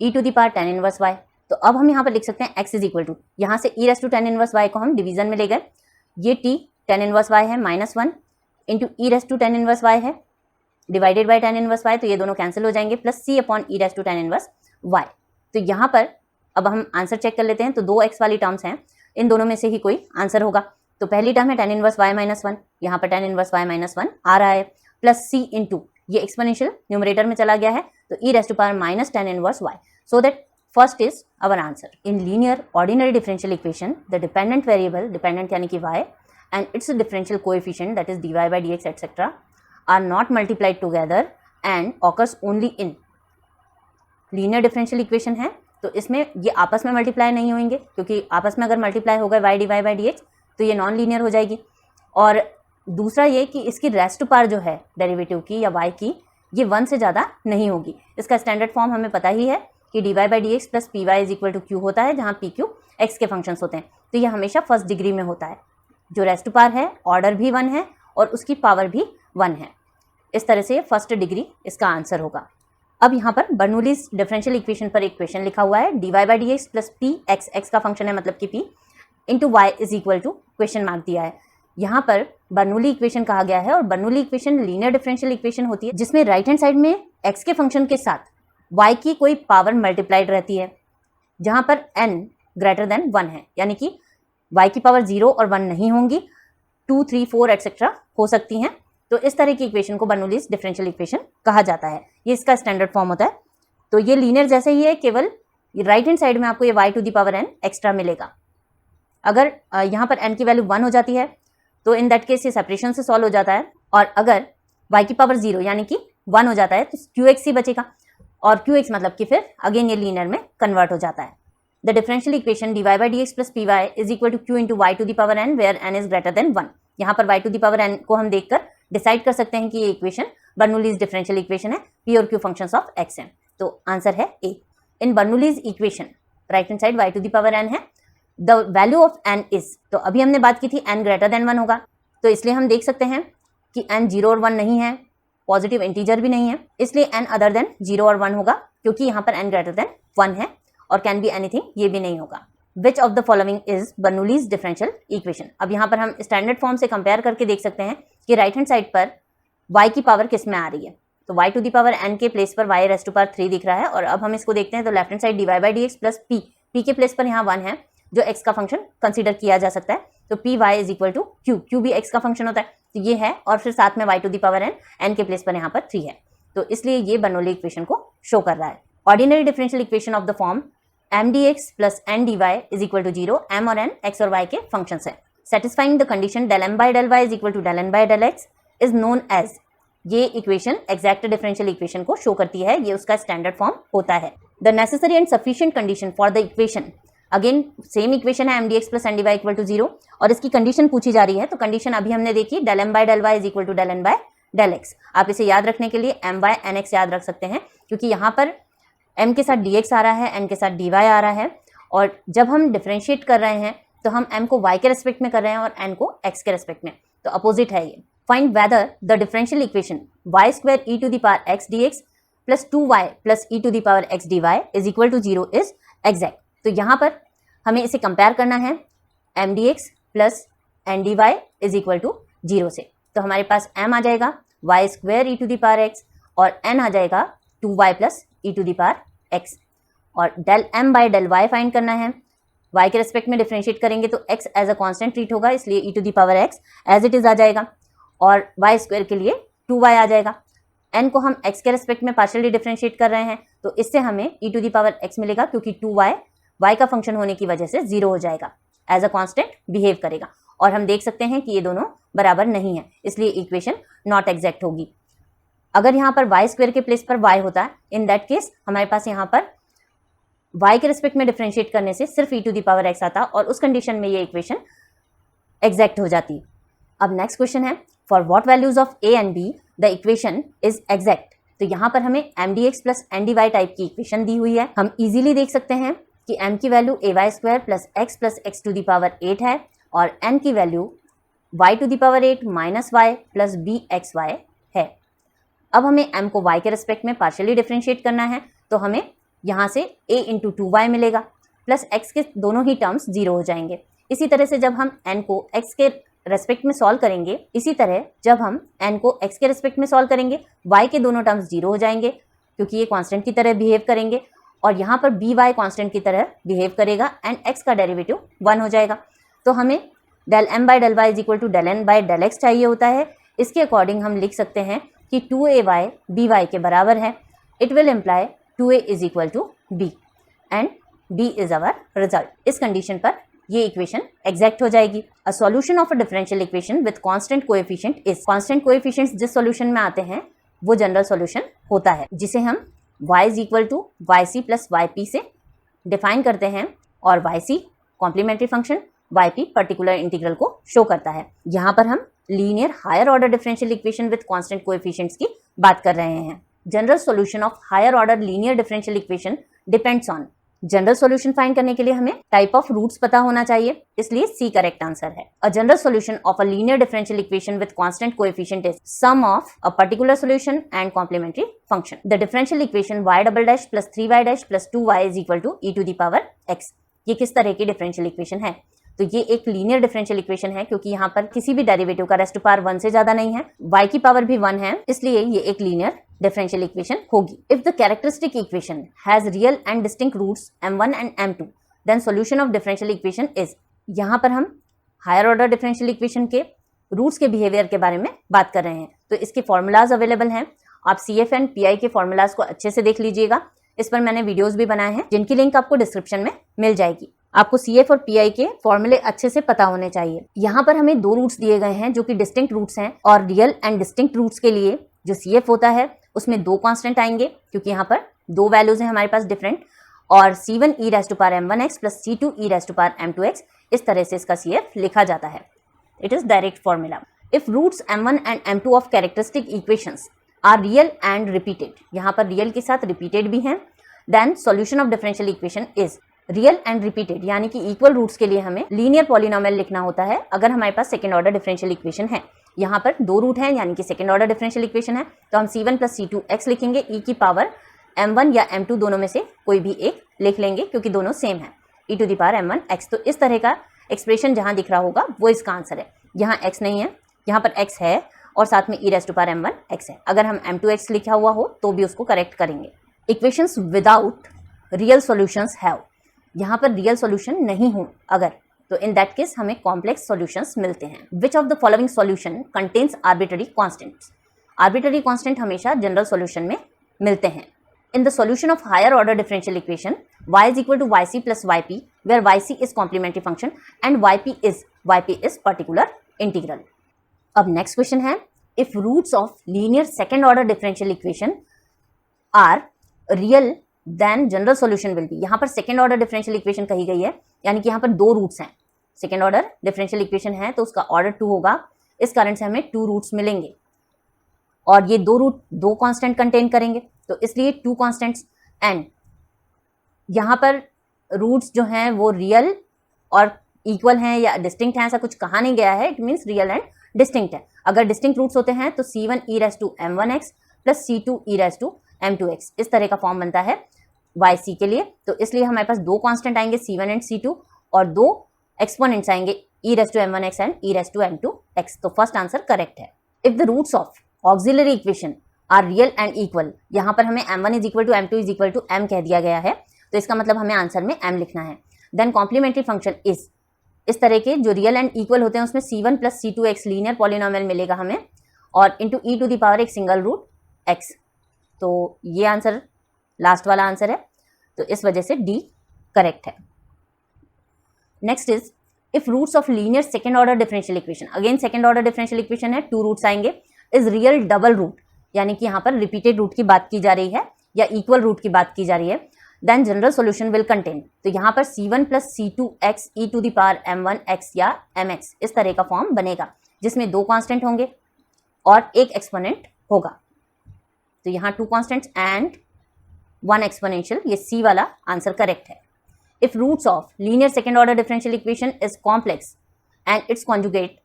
e⁻ tan inverse y। तो अब हम यहाँ पर लिख सकते हैं x इज इक्वल टू, यहाँ से e⁻tan इनवर्स y को हम डिवीजन में ले गए, ये t tan इनवर्स y है -1 इंटू e⁻tan इनवर्स y है divided by tan inverse y, तो ये दोनों कैंसिल हो जाएंगे, प्लस c/e⁻tan इनवर्स y। तो यहाँ पर अब हम आंसर चेक कर लेते हैं, तो 2x वाली टर्म्स हैं, इन दोनों में से ही कोई आंसर होगा। तो पहली टर्म है tan इनवर्स y - 1, यहाँ पर tan इनवर्स y - 1 आ रहा है, प्लस c इंटू ये एक्सपोनेंशियल न्यूमरेटर में चला गया है, तो e⁻ tan inverse y, so that first is our answer. In linear ordinary differential equation the dependent variable, dependent यानी कि y, and its differential coefficient that is dy/dx etc. are not multiplied together and occurs only in linear differential equation है, तो इसमें ये आपस में multiply नहीं होंगे, क्योंकि आपस में अगर मल्टीप्लाई होगा y dy/dx तो ये नॉन लीनियर हो जाएगी। और दूसरा ये कि इसकी रेस्ट पार जो है डेरिवेटिव की या y की, ये 1 से ज़्यादा नहीं होगी। इसका स्टैंडर्ड फॉर्म हमें पता ही है कि dy by d x plus p y is equal to q होता है, जहाँ पी क्यू एक्स के फंक्शंस होते हैं। तो ये हमेशा फर्स्ट डिग्री में होता है। जो रेस्ट टू पावर है, ऑर्डर भी 1 है और उसकी पावर भी 1 है। इस तरह से फर्स्ट डिग्री इसका आंसर होगा। अब यहाँ पर बर्नौलीज डिफरेंशियल इक्वेशन पर एक क्वेश्चन लिखा हुआ है, dy by d x plus p x, x का फंक्शन है मतलब कि p into y is equal to question mark दिया है। यहाँ पर बर्नौली इक्वेशन कहा गया है और Bernoulli equation linear differential equation होती है जिसमें राइट हैंड साइड में x के फंक्शन के साथ y की कोई पावर मल्टीप्लाइड रहती है, जहाँ पर n ग्रेटर देन 1 है, यानी कि y की पावर 0 और 1 नहीं होंगी, 2, 3, 4 एक्सेट्रा हो सकती हैं। तो इस तरह की इक्वेशन को बर्नौलीज डिफरेंशियल इक्वेशन कहा जाता है। ये इसका स्टैंडर्ड फॉर्म होता है। तो ये लीनियर जैसे ही है, केवल राइट हैंड साइड में आपको ये y to the power n extra मिलेगा। अगर यहाँ पर n की वैल्यू 1 हो जाती है तो इन दैट केस ये सेपरेशन से सॉल्व हो जाता है, और अगर y की पावर 0 यानी कि 1 हो जाता है तो qx ही बचेगा, और qx मतलब कि फिर अगेन ये लीनियर में कन्वर्ट हो जाता है। The differential equation dy by d x plus p y is equal to q into y to the power n where n is greater than 1। यहाँ पर y to the power n को हम देखकर decide कर सकते हैं कि ये इक्वेशन बर्नौलीज डिफरेंशियल इक्वेशन है, p और q फंक्शंस ऑफ x हैं। तो आंसर है A. In Bernoulli's equation right hand side y to the power n है, the value of n is, तो अभी हमने बात की थी n ग्रेटर देन 1 होगा, तो इसलिए हम देख सकते हैं कि n 0 और 1 नहीं है, पॉजिटिव इंटीजर भी नहीं है, इसलिए n अदर देन 0 और 1 होगा, क्योंकि यहाँ पर n ग्रेटर देन 1 है, और कैन बी एनीथिंग ये भी नहीं होगा। विच of the following is Bernoulli's differential equation. अब यहाँ पर हम स्टैंडर्ड फॉर्म से कंपेयर करके देख सकते हैं कि राइट हैंड साइड पर y की पावर किस में आ रही है, तो y to the power n के प्लेस पर y रेस्ट टू पावर 3 दिख रहा है, और अब हम इसको देखते हैं तो left hand side dy by d x plus p के प्लेस पर यहाँ 1 है जो x का फंक्शन कंसीडर किया जा सकता है, तो p y is equal to q, q भी x का फंक्शन होता है, तो ये है, और फिर साथ में y to the power n के प्लेस पर यहाँ पर 3 है, तो इसलिए ये बर्नौली इक्वेशन को शो कर रहा है। Ordinary differential equation of the form m dx plus n dy is equal to 0, m और n x और y के फंक्शंस है। Satisfying the condition del m by del y is equal to del n by del x is known as, ये equation exact differential equation को show करती है, ये उसका स्टैंडर्ड फॉर्म होता है। The necessary and sufficient condition for the equation, again same equation है m dx plus n dy equal to 0, और इसकी कंडीशन पूछी जा रही है, तो कंडीशन अभी हमने देखी del m by del y is equal to del n by del x। आप इसे याद रखने के लिए m बाय n x याद रख सकते हैं, क्योंकि यहाँ पर m के साथ dx आ रहा है, n के साथ dy आ रहा है, और जब हम डिफरेंशिएट कर रहे हैं तो हम m को y के रेस्पेक्ट में कर रहे हैं और n को x के रेस्पेक्ट में, तो अपोजिट है ये। Find whether the differential equation y square e to the power x dx plus 2y plus e to the power x dy is equal to 0 is exact. तो यहाँ पर हमें इसे कंपेयर करना है m dx plus n dy is equal to 0 से, तो हमारे पास m आ जाएगा y square e to the power x और n आ जाएगा 2y plus e to the power x, और del m by del y find करना है। y के रेस्पेक्ट में डिफरेंशिएट करेंगे तो x as a constant treat होगा, इसलिए e to the power x as it is आ जाएगा, और y स्क्वायर के लिए 2y आ जाएगा। n को हम x के रेस्पेक्ट में पार्शियली डिफरेंशिएट कर रहे हैं, तो इससे हमें e to the power x मिलेगा, क्योंकि 2y y का फंक्शन होने की वजह से 0 हो जाएगा, एज अ कांस्टेंट बिहेव करेगा, और हम देख सकते हैं कि ये दोनों बराबर नहीं है, इसलिए इक्वेशन नॉट एग्जैक्ट होगी। अगर यहाँ पर y स्क्वायर के प्लेस पर y होता है, इन दैट केस हमारे पास यहाँ पर y के रिस्पेक्ट में डिफरेंशिएट करने से सिर्फ e to the power x आता, और उस कंडीशन में ये इक्वेशन एग्जैक्ट हो जाती। अब नेक्स्ट क्वेश्चन है, for what values of a and b the equation is exact. तो यहाँ पर हमें m dx plus n dy type की इक्वेशन दी हुई है। हम इजीली देख सकते हैं कि m की value ay square plus x to the power 8 है, और n की value y to the power 8 minus y plus bxy है। अब हमें m को y के रेस्पेक्ट में पार्शियली डिफरेंशिएट करना है, तो हमें यहाँ से a इंटू 2y मिलेगा, प्लस x के दोनों ही टर्म्स 0 हो जाएंगे। इसी तरह से जब हम n को x के रेस्पेक्ट में सॉल्व करेंगे, इसी तरह जब हम n को x के रेस्पेक्ट में सॉल्व करेंगे, y के दोनों टर्म्स 0 हो जाएंगे, क्योंकि ये कांस्टेंट की तरह बिहेव करेंगे, और यहाँ पर by कांस्टेंट की तरह बिहेव करेगा, एंड x का डेरिवेटिव 1 हो जाएगा। तो हमें del m by del y is equal to del n by del x चाहिए होता है। इसके अकॉर्डिंग हम लिख सकते हैं कि 2ay by के बराबर है। It will imply 2a is equal to b and b is our result. इस कंडीशन पर ये इक्वेशन एग्जैक्ट हो जाएगी। A solution of a differential equation with constant coefficient is, constant coefficients जिस सॉल्यूशन में आते हैं वो जनरल सॉल्यूशन होता है, जिसे हम y is equal to yc plus yp से डिफाइन करते हैं, और yc complementary function yp particular integral को शो करता है। यहाँ पर हम linear higher order differential equation with constant coefficients की बात कर रहे हैं। General solution of higher order linear differential equation depends on. General solution find करने के लिए हमें टाइप ऑफ रूट्स पता होना चाहिए, इसलिए सी करेक्ट आंसर है। A general solution of a linear differential equation with constant coefficient is sum of a particular solution and complementary function. The differential equation y double dash plus 3y dash plus 2y is equal to e to the power x। ये किस तरह की differential equation है? तो ये एक linear differential equation है, क्योंकि यहाँ पर किसी भी डेरिवेटिव का रेस्ट टू पावर 1 से ज्यादा नहीं है, y की पावर भी 1 है, इसलिए ये एक लीनियर डिफरेंशियल इक्वेशन होगी। If the characteristic equation has real and distinct roots m1 and m2 then solution of differential equation is. यहाँ पर हम हायर ऑर्डर डिफरेंशियल इक्वेशन के रूट्स के बिहेवियर के बारे में बात कर रहे हैं। तो इसके फॉर्मूलाज अवेलेबल हैं, आप CF एंड PI के फॉर्मूलाज को अच्छे से देख लीजिएगा। इस पर मैंने वीडियोस भी बनाए हैं, जिनकी लिंक आपको डिस्क्रिप्शन में मिल जाएगी। आपको CF और PI के फॉर्मूले अच्छे से पता होने चाहिए। यहाँ पर हमें दो रूट्स दिए गए हैं जो कि डिस्टिंक्ट रूट्स हैं, और रियल एंड डिस्टिंक्ट रूट्स के लिए जो CF होता है उसमें दो कांस्टेंट आएंगे, क्योंकि यहाँ पर दो वैल्यूज हैं हमारे पास डिफरेंट, और C1 e raise to power m1x plus C2 e raise to power m2x, इस तरह से इसका CF लिखा जाता है। It is direct formula. If roots m1 and m2 of characteristic equations are real and repeated, यहाँ पर रियल के साथ रिपीटेड भी हैं, then solution of differential equation is real and repeated, यानी कि इक्वल रूट्स के लिए हमें लीनियर पॉलिनोमियल लिखना होता है अगर हमारे पास सेकंड ऑर्डर डिफरेंशियल इक्वेशन है। यहाँ पर दो रूट हैं, यानी कि सेकंड ऑर्डर डिफरेंशियल इक्वेशन है, तो हम C1 प्लस C2x लिखेंगे, e की पावर m1 या m2 दोनों में से कोई भी एक लिख लेंगे, क्योंकि दोनों सेम है, e to the power m1x। तो इस तरह का एक्सप्रेशन जहाँ दिख रहा होगा वो इसका आंसर है। यहाँ x नहीं है, यहाँ पर x है और साथ में e raise to power m1x है। अगर हम m2x लिखा हुआ हो तो भी उसको करेक्ट करेंगे। Equations without real solutions have, यहाँ पर रियल सॉल्यूशन नहीं हो अगर, तो इन दैट केस हमें कॉम्प्लेक्स सॉल्यूशंस मिलते हैं। Which of the following solution contains arbitrary constants. Arbitrary constant हमेशा जनरल सॉल्यूशन में मिलते हैं। In the solution of higher order differential equation y is equal to yc plus yp, where yc is complementary function and yp is particular integral. अब next question है, if roots of linear second order differential equation are real then general solution will be. यहाँ पर second order differential equation कही गई है, यानी कि यहाँ पर दो रूट्स हैं। सेकेंड ऑर्डर डिफरेंशियल इक्वेशन है तो उसका ऑर्डर 2 होगा, इस कारण से हमें 2 रूट्स मिलेंगे, और ये दो रूट दो कांस्टेंट कंटेन करेंगे, तो इसलिए 2 कांस्टेंट्स। एंड यहाँ पर रूट्स जो हैं वो रियल और इक्वल हैं या डिस्टिंक्ट हैं, ऐसा कुछ कहा नहीं गया है, it means real and distinct है। अगर डिस्टिंक्ट रूट्स होते हैं तो C1 e raise to m1x plus C2 e raise to m2x, इस तरह का फॉर्म बनता है yc के लिए। तो इसलिए हमारे पास दो कांस्टेंट आएंगे C1 एंड C2, और दो एक्सपोनेंट्स आएंगे e raise to m1x and e raise to m2x। तो फर्स्ट आंसर करेक्ट है। If the roots of auxiliary equation are real and equal, यहाँ पर हमें m1 is equal to m2 is equal to m कह दिया गया है, तो इसका मतलब हमें आंसर में m लिखना है। देन कॉम्प्लीमेंट्री फंक्शन इज, इस तरह के जो रियल एंड इक्वल होते हैं उसमें C1 plus C2x linear polynomial मिलेगा हमें, और into e to the power एक सिंगल रूट x। तो ये आंसर लास्ट वाला आंसर है, तो इस वजह से D करेक्ट है। Next is if roots of linear second order differential equation, again second order differential equation है, 2 रूट्स आएंगे, इज रियल डबल रूट, यानी कि यहाँ पर रिपीटेड रूट की बात की जा रही है या इक्वल रूट की बात की जा रही है, then general solution will contain. तो यहाँ पर C1 plus C2x e to the power m1x या mx, इस तरह का फॉर्म बनेगा, जिसमें दो कांस्टेंट होंगे और एक एक्सपोनेंट होगा। तो यहाँ 2 कांस्टेंट्स एंड 1 एक्सपोनेंशियल, ये C वाला आंसर करेक्ट है। If roots of linear second order differential equation is complex and its conjugate,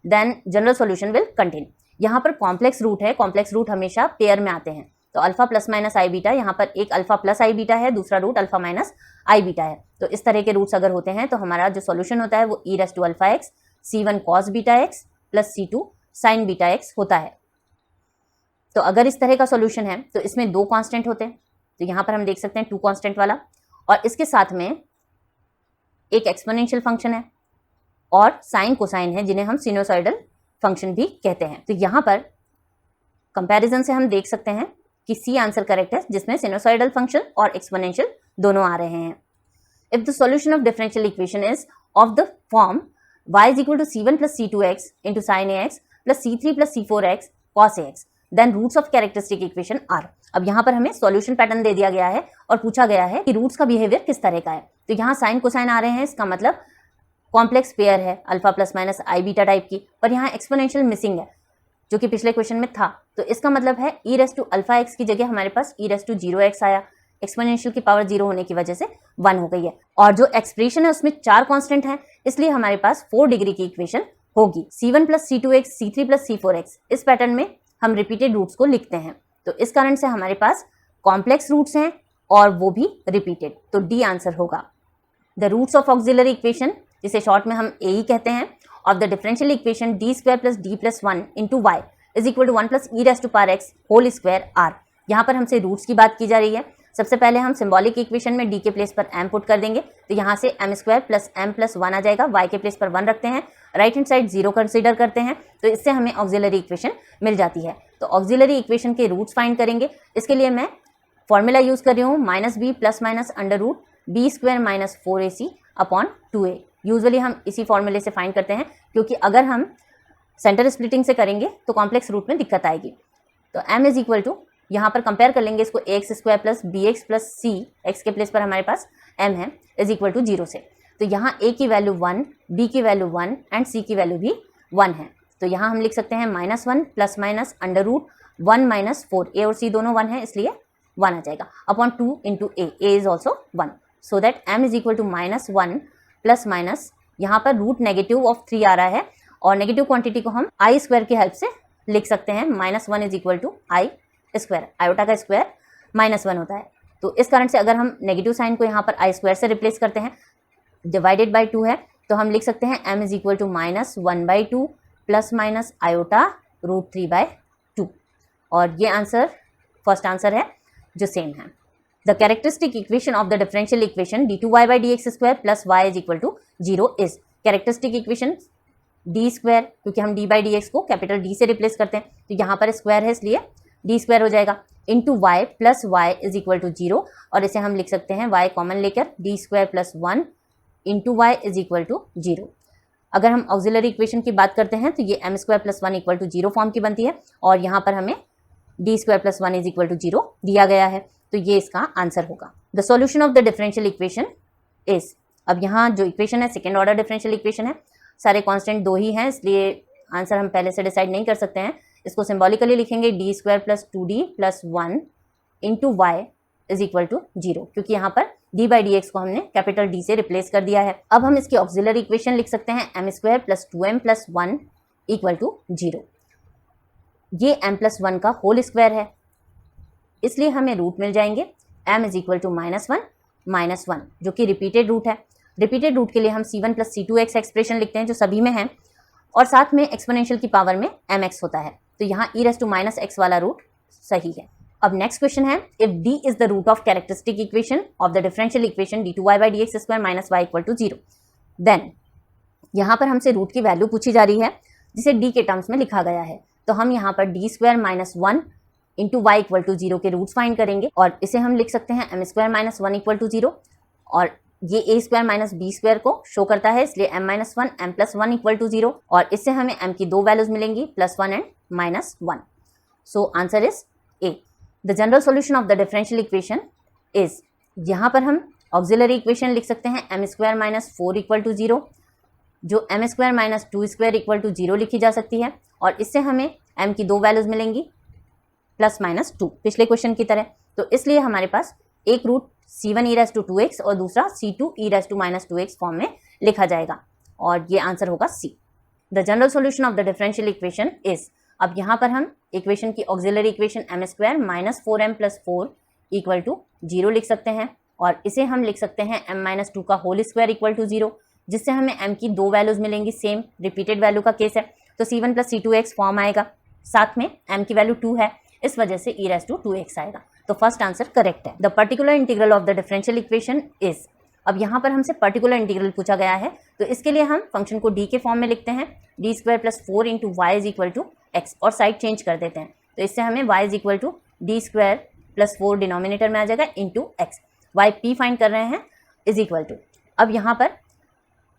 then general solution will contain. यहाँ पर कॉम्प्लेक्स रूट है, कॉम्प्लेक्स रूट हमेशा पेयर में आते हैं, तो alpha plus minus i beta, यहाँ पर एक अल्फा प्लस आई बीटा है, दूसरा root alpha minus i beta है। तो इस तरह के रूट्स अगर होते हैं तो हमारा जो सॉल्यूशन होता है वो e raise to alpha x C1 cos beta x plus C2 sin beta x होता है। तो अगर इस तरह का सॉल्यूशन है तो इसमें दो कांस्टेंट होते हैं, तो यहाँ पर हम देख सकते हैं 2 कांस्टेंट वाला, और इसके साथ में एक एक्सपोनेंशियल फंक्शन है और साइन कोसाइन है, जिन्हें हम सिनुसॉइडल फंक्शन भी कहते हैं। तो यहाँ पर कंपैरिजन से हम देख सकते हैं कि C आंसर करेक्ट है, जिसमें सिनुसॉइडल फंक्शन और एक्सपोनेंशियल दोनों आ रहे हैं। If the solution of differential equation is of the form y is equal to C1 plus C2x into sine ax plus C3 plus C4x cos ax, then roots of characteristic equation are. अब यहाँ पर हमें solution pattern दे दिया गया है और पूछा गया है कि रूट्स का बिहेवियर किस तरह का है। तो यहाँ साइन कोसाइन आ रहे हैं, इसका मतलब कॉम्प्लेक्स पेयर है alpha plus minus i beta type की, पर यहाँ एक्सपोनेंशियल मिसिंग है, जो कि पिछले क्वेश्चन में था। तो इसका मतलब है e raise to alpha x की जगह हमारे पास e रेज़ टू 0x आया, एक्सपोनेंशियल की पावर 0 होने की वजह से 1 हो गई है। और जो एक्सप्रेशन है उसमें 4 कांस्टेंट हैं, इसलिए हमारे पास 4 डिग्री की इक्वेशन होगी। c1 plus c2x c3 plus c4x, इस पैटर्न में हम रिपीटेड रूट्स को लिखते हैं। तो इस कारण से हमारे पास कॉम्प्लेक्स रूट्स हैं और वो भी रिपीटेड, तो डी आंसर होगा। The roots of auxiliary equation, जिसे शॉर्ट में हम ए ही कहते हैं, of the differential equation D square plus D plus 1 into y is equal to 1 plus e raise to power x whole square are. यहाँ पर हमसे रूट्स की बात की जा रही है। सबसे पहले हम सिंबॉलिक इक्वेशन में डी के प्लेस पर m पुट कर देंगे, तो यहाँ से m square plus m plus 1 आ जाएगा। y के प्लेस पर 1 रखते हैं, राइट हैंड साइड 0 कंसीडर करते हैं, तो इससे हमें ऑक्सिलरी इक्वेशन मिल जाती है। तो ऑक्सिलरी इक्वेशन के रूट्स फाइंड करेंगे। इसके लिए मैं फॉर्मूला यूज कर रही हूँ minus b plus minus under root b square minus 4ac upon 2a। Usually हम इसी फॉर्मूले से फाइंड करते हैं, क्योंकि अगर हम सेंटर स्प्लिटिंग से करेंगे तो कॉम्प्लेक्स रूट में दिक्कत आएगी। तो m इज इक्वल टू, यहाँ पर कंपेयर कर लेंगे इसको ax square plus B X plus C, X के प्लेस पर हमारे पास m है, इज इक्वल टू 0 से। तो यहाँ a की वैल्यू 1, b की वैल्यू 1 एंड c की वैल्यू भी 1 है। तो यहाँ हम लिख सकते हैं -1 plus minus under root 1 minus 4, a और c दोनों 1 है इसलिए 1 आ जाएगा, upon 2 into a is also 1, so that m is equal to -1 plus minus, यहाँ पर रूट नेगेटिव ऑफ 3 आ रहा है और नेगेटिव क्वांटिटी को हम आई स्क्वायर की हेल्प से लिख सकते हैं। -1 is equal to i square, iota का स्क्वायर -1 होता है। तो इस कारण से अगर हम नेगेटिव साइन को यहाँ पर आई स्क्वायर से रिप्लेस करते हैं, डिवाइडेड बाई 2 है, तो हम लिख सकते हैं m is equal to -1/2 plus minus iota root 3/2। और ये आंसर फर्स्ट आंसर है जो सेम है। The characteristic equation of the differential equation d2y by d x square plus y is equal to 0 is, characteristic equation D square, क्योंकि हम d by d x को capital D से replace करते हैं, तो यहाँ पर स्क्वायर है इसलिए d स्क्वायर हो जाएगा, into y plus y is equal to 0, और इसे हम लिख सकते हैं y कॉमन लेकर d square plus 1 into y is equal to 0। अगर हम ऑक्सिलरी इक्वेशन की बात करते हैं तो ये m square plus 1 equal to 0 form की बनती है, और यहाँ पर हमें d square plus 1 is equal to 0 दिया गया है, तो ये इसका आंसर होगा। The solution of the differential equation is, अब यहाँ जो इक्वेशन है सेकेंड ऑर्डर डिफरेंशियल इक्वेशन है, सारे कांस्टेंट 2 ही हैं इसलिए आंसर हम पहले से डिसाइड नहीं कर सकते हैं। इसको सिंबॉलिकली लिखेंगे D square plus 2d plus 1 into y is equal to 0, क्योंकि यहाँ पर d बाई डी एक्स को हमने कैपिटल D से रिप्लेस कर दिया है। अब हम इसकी ऑक्सिलरी इक्वेशन लिख सकते हैं m square plus 2m plus 1 equal to 0। ये m प्लस 1 का होल स्क्वायर है, इसलिए हमें रूट मिल जाएंगे m इज इक्वल टू -1 जो कि रिपीटेड रूट है। रिपीटेड रूट के लिए हम c1 प्लस c2x एक्सप्रेशन लिखते हैं जो सभी में है, और साथ में एक्सपोनेंशियल की पावर में mx होता है, तो यहाँ e raise to minus x वाला रूट सही है। अब नेक्स्ट क्वेश्चन है, if d is the root of characteristic equation of the differential equation d2y by d x square minus y equal to 0, then यहाँ पर हमसे रूट की value पूछी जा रही है जिसे d के टर्म्स में लिखा गया है, तो हम यहाँ पर d square minus 1 into y equal to 0 के रूट्स फाइंड करेंगे, और इसे हम लिख सकते हैं m square minus 1 equal to 0, और ये a square minus b square को शो करता है इसलिए m minus 1 m plus 1 equal to 0, और इससे हमें m की 2 वैल्यूज मिलेंगी +1 and -1, so answer is a। The general solution of the differential equation is, यहाँ पर हम ऑक्सिलरी इक्वेशन लिख सकते हैं m square minus 4 equal to 0, जो m square minus 2 square equal to 0 लिखी जा सकती है, और इससे हमें m की 2 वैल्यूज मिलेंगी +-2 पिछले क्वेश्चन की तरह, तो इसलिए हमारे पास एक root c1 e raise to 2x और दूसरा c2 e raise to -2x form में लिखा जाएगा, और ये आंसर होगा C। The general solution of the differential equation is, अब यहाँ पर हम इक्वेशन की auxiliary equation m square minus 4m plus 4 equal to 0 लिख सकते हैं, और इसे हम लिख सकते हैं m माइनस 2 का होल स्क्वायर इक्वल टू 0, जिससे हमें m की 2 वैल्यूज मिलेंगी, सेम रिपीटेड वैल्यू का केस है, तो c1 प्लस c2x फॉर्म आएगा, साथ में m की वैल्यू 2 है, इस वजह से e रेज़ टू 2x आएगा, तो फर्स्ट आंसर करेक्ट है। The particular integral of the differential equation is, अब यहाँ पर हमसे पर्टिकुलर इंटीग्रल पूछा गया है, तो इसके लिए हम फंक्शन को d के फॉर्म में लिखते हैं, d square plus 4 into y is equal to x, और साइड चेंज कर देते हैं, तो इससे हमें y is equal to D square plus 4 denominator में आ जाएगा into x, y p find कर रहे हैं इज इक्वल टू, अब यहाँ पर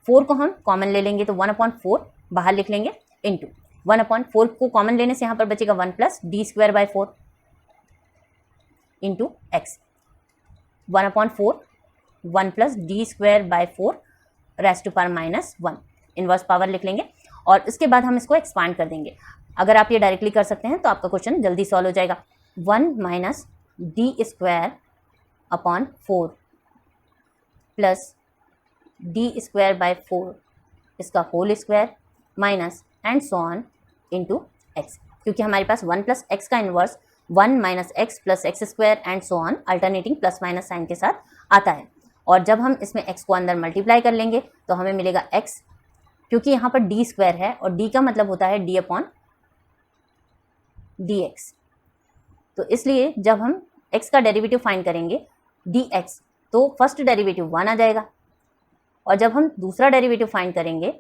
4 को हम कॉमन ले लेंगे तो 1/4 बाहर लिख लेंगे इंटू 1/4 को कॉमन लेने से यहाँ पर बचेगा 1 plus D square by 4 into x, 1/4 1 plus D square by 4 raise to power -1 inverse power लिख लेंगे, और इसके बाद हम इसको एक्सपांड कर देंगे। अगर आप ये डायरेक्टली कर सकते हैं तो आपका क्वेश्चन जल्दी सॉल्व हो जाएगा। 1 minus D square upon 4 plus D square by 4 इसका whole square minus and so on into x, क्योंकि हमारे पास 1 प्लस एक्स का inverse 1 minus x plus x square and so on alternating plus minus sign के साथ आता है। और जब हम इसमें x को अंदर मल्टीप्लाई कर लेंगे तो हमें मिलेगा x, क्योंकि यहाँ पर डी स्क्वायर है और d का मतलब होता है d अपॉन dx। तो इसलिए जब हम x का डेरिवेटिव फाइंड करेंगे dx तो फर्स्ट डेरिवेटिव 1 आ जाएगा, और जब हम दूसरा डेरिवेटिव फाइंड करेंगे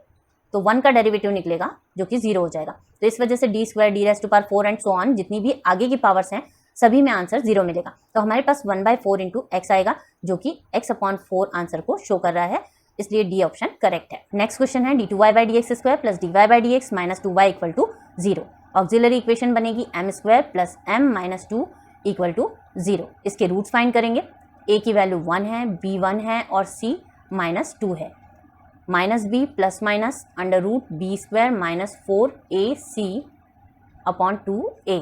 तो 1 का डेरिवेटिव निकलेगा जो कि 0 हो जाएगा। तो इस वजह से D square D raise to power 4 and so on जितनी भी आगे की पावर्स हैं सभी में आंसर 0 मिलेगा। तो हमारे पास 1/4 इंटू एक्स आएगा जो कि x अपॉन 4 आंसर को शो कर रहा है, इसलिए डी ऑप्शन करेक्ट है। नेक्स्ट क्वेश्चन है d2y by d x square plus dy by d x minus 2y equal to 0। Auxiliary equation बनेगी m square plus m minus 2 equal to 0। इसके roots find करेंगे। a की value 1 है, b 1 है और c minus 2 है। Minus b plus minus under root b square minus 4ac upon 2a,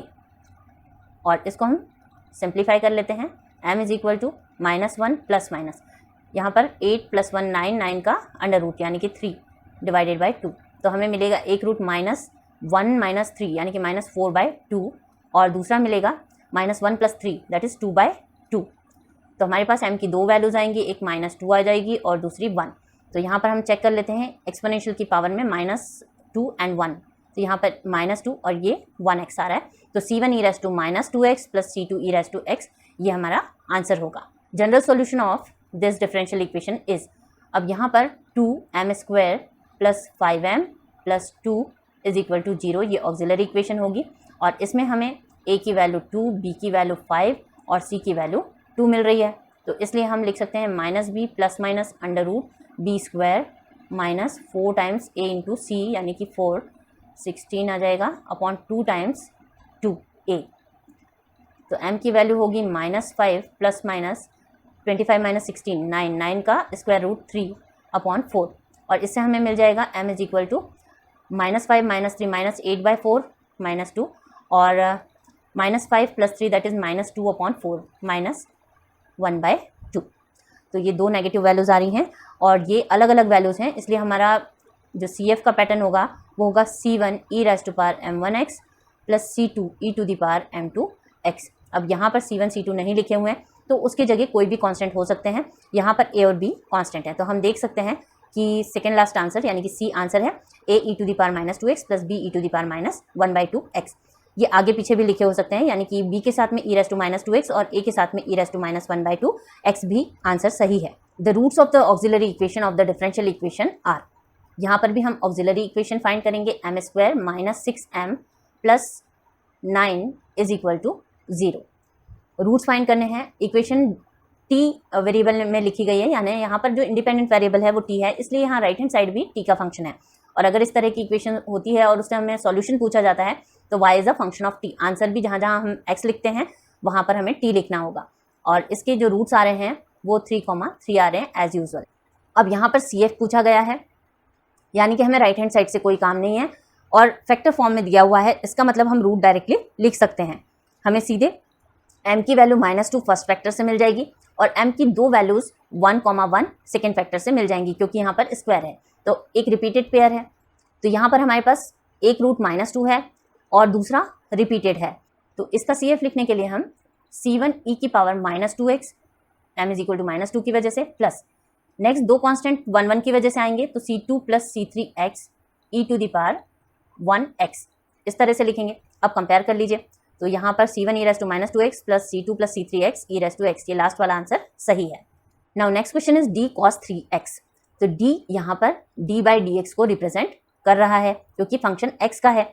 और इसको हम सिंप्लीफाई कर लेते हैं। m is equal to -1 plus minus, यहाँ पर 8 प्लस 1 9, 9 का अंडर रूट यानी कि 3 डिवाइडेड बाई 2, तो हमें मिलेगा एक रूट -1 माइनस 3 यानी कि -4/2, और दूसरा मिलेगा -1 प्लस 3 दैट इज़ 2/2। तो हमारे पास m की दो वैल्यूज आएंगी, एक -2 आ जाएगी और दूसरी 1। तो यहाँ पर हम चेक कर लेते हैं एक्सपोनेंशियल की पावर में -2 एंड 1, तो यहाँ पर -2 और ये 1x आ रहा है। तो c1 e raise to -2x plus c2 e raise to x ये हमारा आंसर होगा। General solution of this differential equation is, अब यहाँ पर 2m square plus 5m plus 2 is equal to 0 ये ऑक्सिलरी इक्वेशन होगी, और इसमें हमें a की वैल्यू 2, b की वैल्यू 5 और c की वैल्यू 2 मिल रही है। तो इसलिए हम लिख सकते हैं -b plus minus under root b square minus 4 times a into c यानी कि 4 16 आ जाएगा अपॉन 2 टाइम्स 2a। तो m की वैल्यू होगी -5 प्लस माइनस 25 माइनस 16 9, 9 का स्क्वायर रूट 3 अपॉन 4, और इससे हमें मिल जाएगा m is equal to -5 minus 3 minus 8/4 minus 2, और -5 plus 3 that is -2 upon 4 minus 1/2। तो ये दो नेगेटिव वैल्यूज़ आ रही हैं और ये अलग अलग वैल्यूज़ हैं, इसलिए हमारा जो CF का पैटर्न होगा वो होगा c1 e raise to power m1x plus c2 e to the power m2x। अब यहाँ पर c1 c2 नहीं लिखे हुए हैं तो उसकी जगह कोई भी कांस्टेंट हो सकते हैं। यहाँ पर a और b कांस्टेंट है, तो हम देख सकते हैं कि सेकेंड लास्ट आंसर यानी कि c आंसर है a e to the power -2x plus b e to the power -1/2x। ये आगे पीछे भी लिखे हो सकते हैं, यानी कि b के साथ में e रेज़ टू -2x और a के साथ में e रेज़ टू -1/2x भी आंसर सही है। The roots of the auxiliary equation of the differential equation are, यहाँ पर भी हम ऑक्सिलरी इक्वेशन फाइंड करेंगे। m square minus 6m plus 9 is equal to 0। Roots find करने हैं। इक्वेशन t वेरिएबल में लिखी गई है, यानी यहाँ पर जो इंडिपेंडेंट वेरिएबल है वो t है, इसलिए यहाँ राइट हैंड साइड भी t का फंक्शन है। और अगर इस तरह की इक्वेशन होती है और उससे हमें सॉल्यूशन पूछा जाता है तो y is a function of t। Answer भी जहाँ जहाँ हम x लिखते हैं वहाँ पर हमें t लिखना होगा, और इसके जो रूट्स आ रहे हैं वो 3,3 आ रहे हैं एज यूजुअल। अब यहाँ पर CF पूछा गया है, यानी कि हमें राइट हैंड साइड से कोई काम नहीं है और फैक्टर फॉर्म में दिया हुआ है, इसका मतलब हम रूट डायरेक्टली लिख सकते हैं। हमें सीधे m की वैल्यू -2 फर्स्ट फैक्टर से मिल जाएगी और m की दो वैल्यूज़ 1,1 सेकेंड फैक्टर से मिल जाएंगी, क्योंकि यहाँ पर स्क्वायर है तो एक रिपीटेड पेयर है। तो यहाँ पर हमारे पास एक रूट -2 है और दूसरा रिपीटेड है, तो इसका CF लिखने के लिए हम c1 e की power -2x m is equal to -2 की वजह से प्लस नेक्स्ट दो कांस्टेंट 1 1 की वजह से आएंगे, तो c2 plus c3x e to the power 1x इस तरह से लिखेंगे। अब कंपेयर कर लीजिए, तो यहाँ पर c1 e raise to -2x plus c2 plus c3x e raise to x, ये लास्ट वाला आंसर सही है। Now next question is d cos 3x। तो d यहाँ पर d बाई dx को रिप्रेजेंट कर रहा है क्योंकि फंक्शन x का है।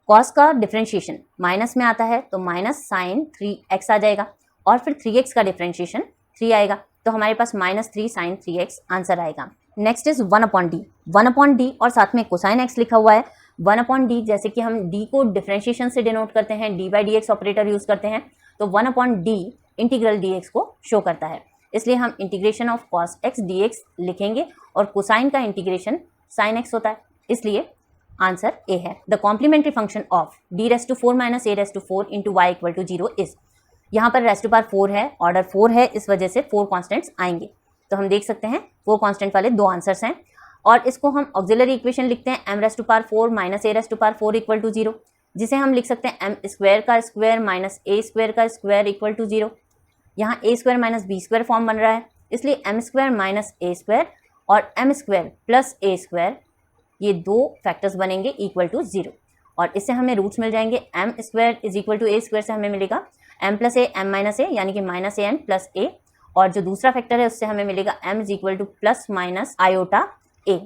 cos का डिफ्रेंशिएशन माइनस में आता है तो माइनस साइन 3x आ जाएगा, और फिर 3x का डिफ्रेंशिएशन 3 आएगा, तो हमारे पास -3 साइन 3x आंसर आएगा। Next is 1/d। 1/d और साथ में कोसाइन x लिखा हुआ है। 1/d जैसे कि हम d को डिफ्रेंशिएशन से डिनोट करते हैं, d by dx operator use करते हैं, तो 1/d इंटीग्रल dx को शो करता है, इसलिए हम integration of cos x dx लिखेंगे और कोसाइन का इंटीग्रेशन साइन x होता है, इसलिए आंसर ए है। The complementary function of d⁻4 - a⁴ into y equal to 0 is. यहाँ पर रेस्ट टू पावर 4 है, ऑर्डर 4 है, इस वजह से 4 कॉन्स्टेंट्स आएंगे। तो हम देख सकते हैं 4 कॉन्स्टेंट वाले 2 आंसर्स हैं और इसको हम ऑक्सिलरी इक्वेशन लिखते हैं m⁴ - a⁴ इक्वल टू 0, जिसे हम लिख सकते हैं m² का स्क्वायर माइनस a² का स्क्वायर इक्वल टू 0। यहाँ a² माइनस b² फॉर्म बन रहा है, इसलिए m² माइनस a² और m² प्लस a² ये 2 फैक्टर्स बनेंगे इक्वल टू 0 और इससे हमें रूट्स मिल जाएंगे। m² is equal to a² से हमें मिलेगा m plus a m minus a यानी कि माइनस an प्लस a, और जो दूसरा फैक्टर है उससे हमें मिलेगा m is equal to plus minus iota a,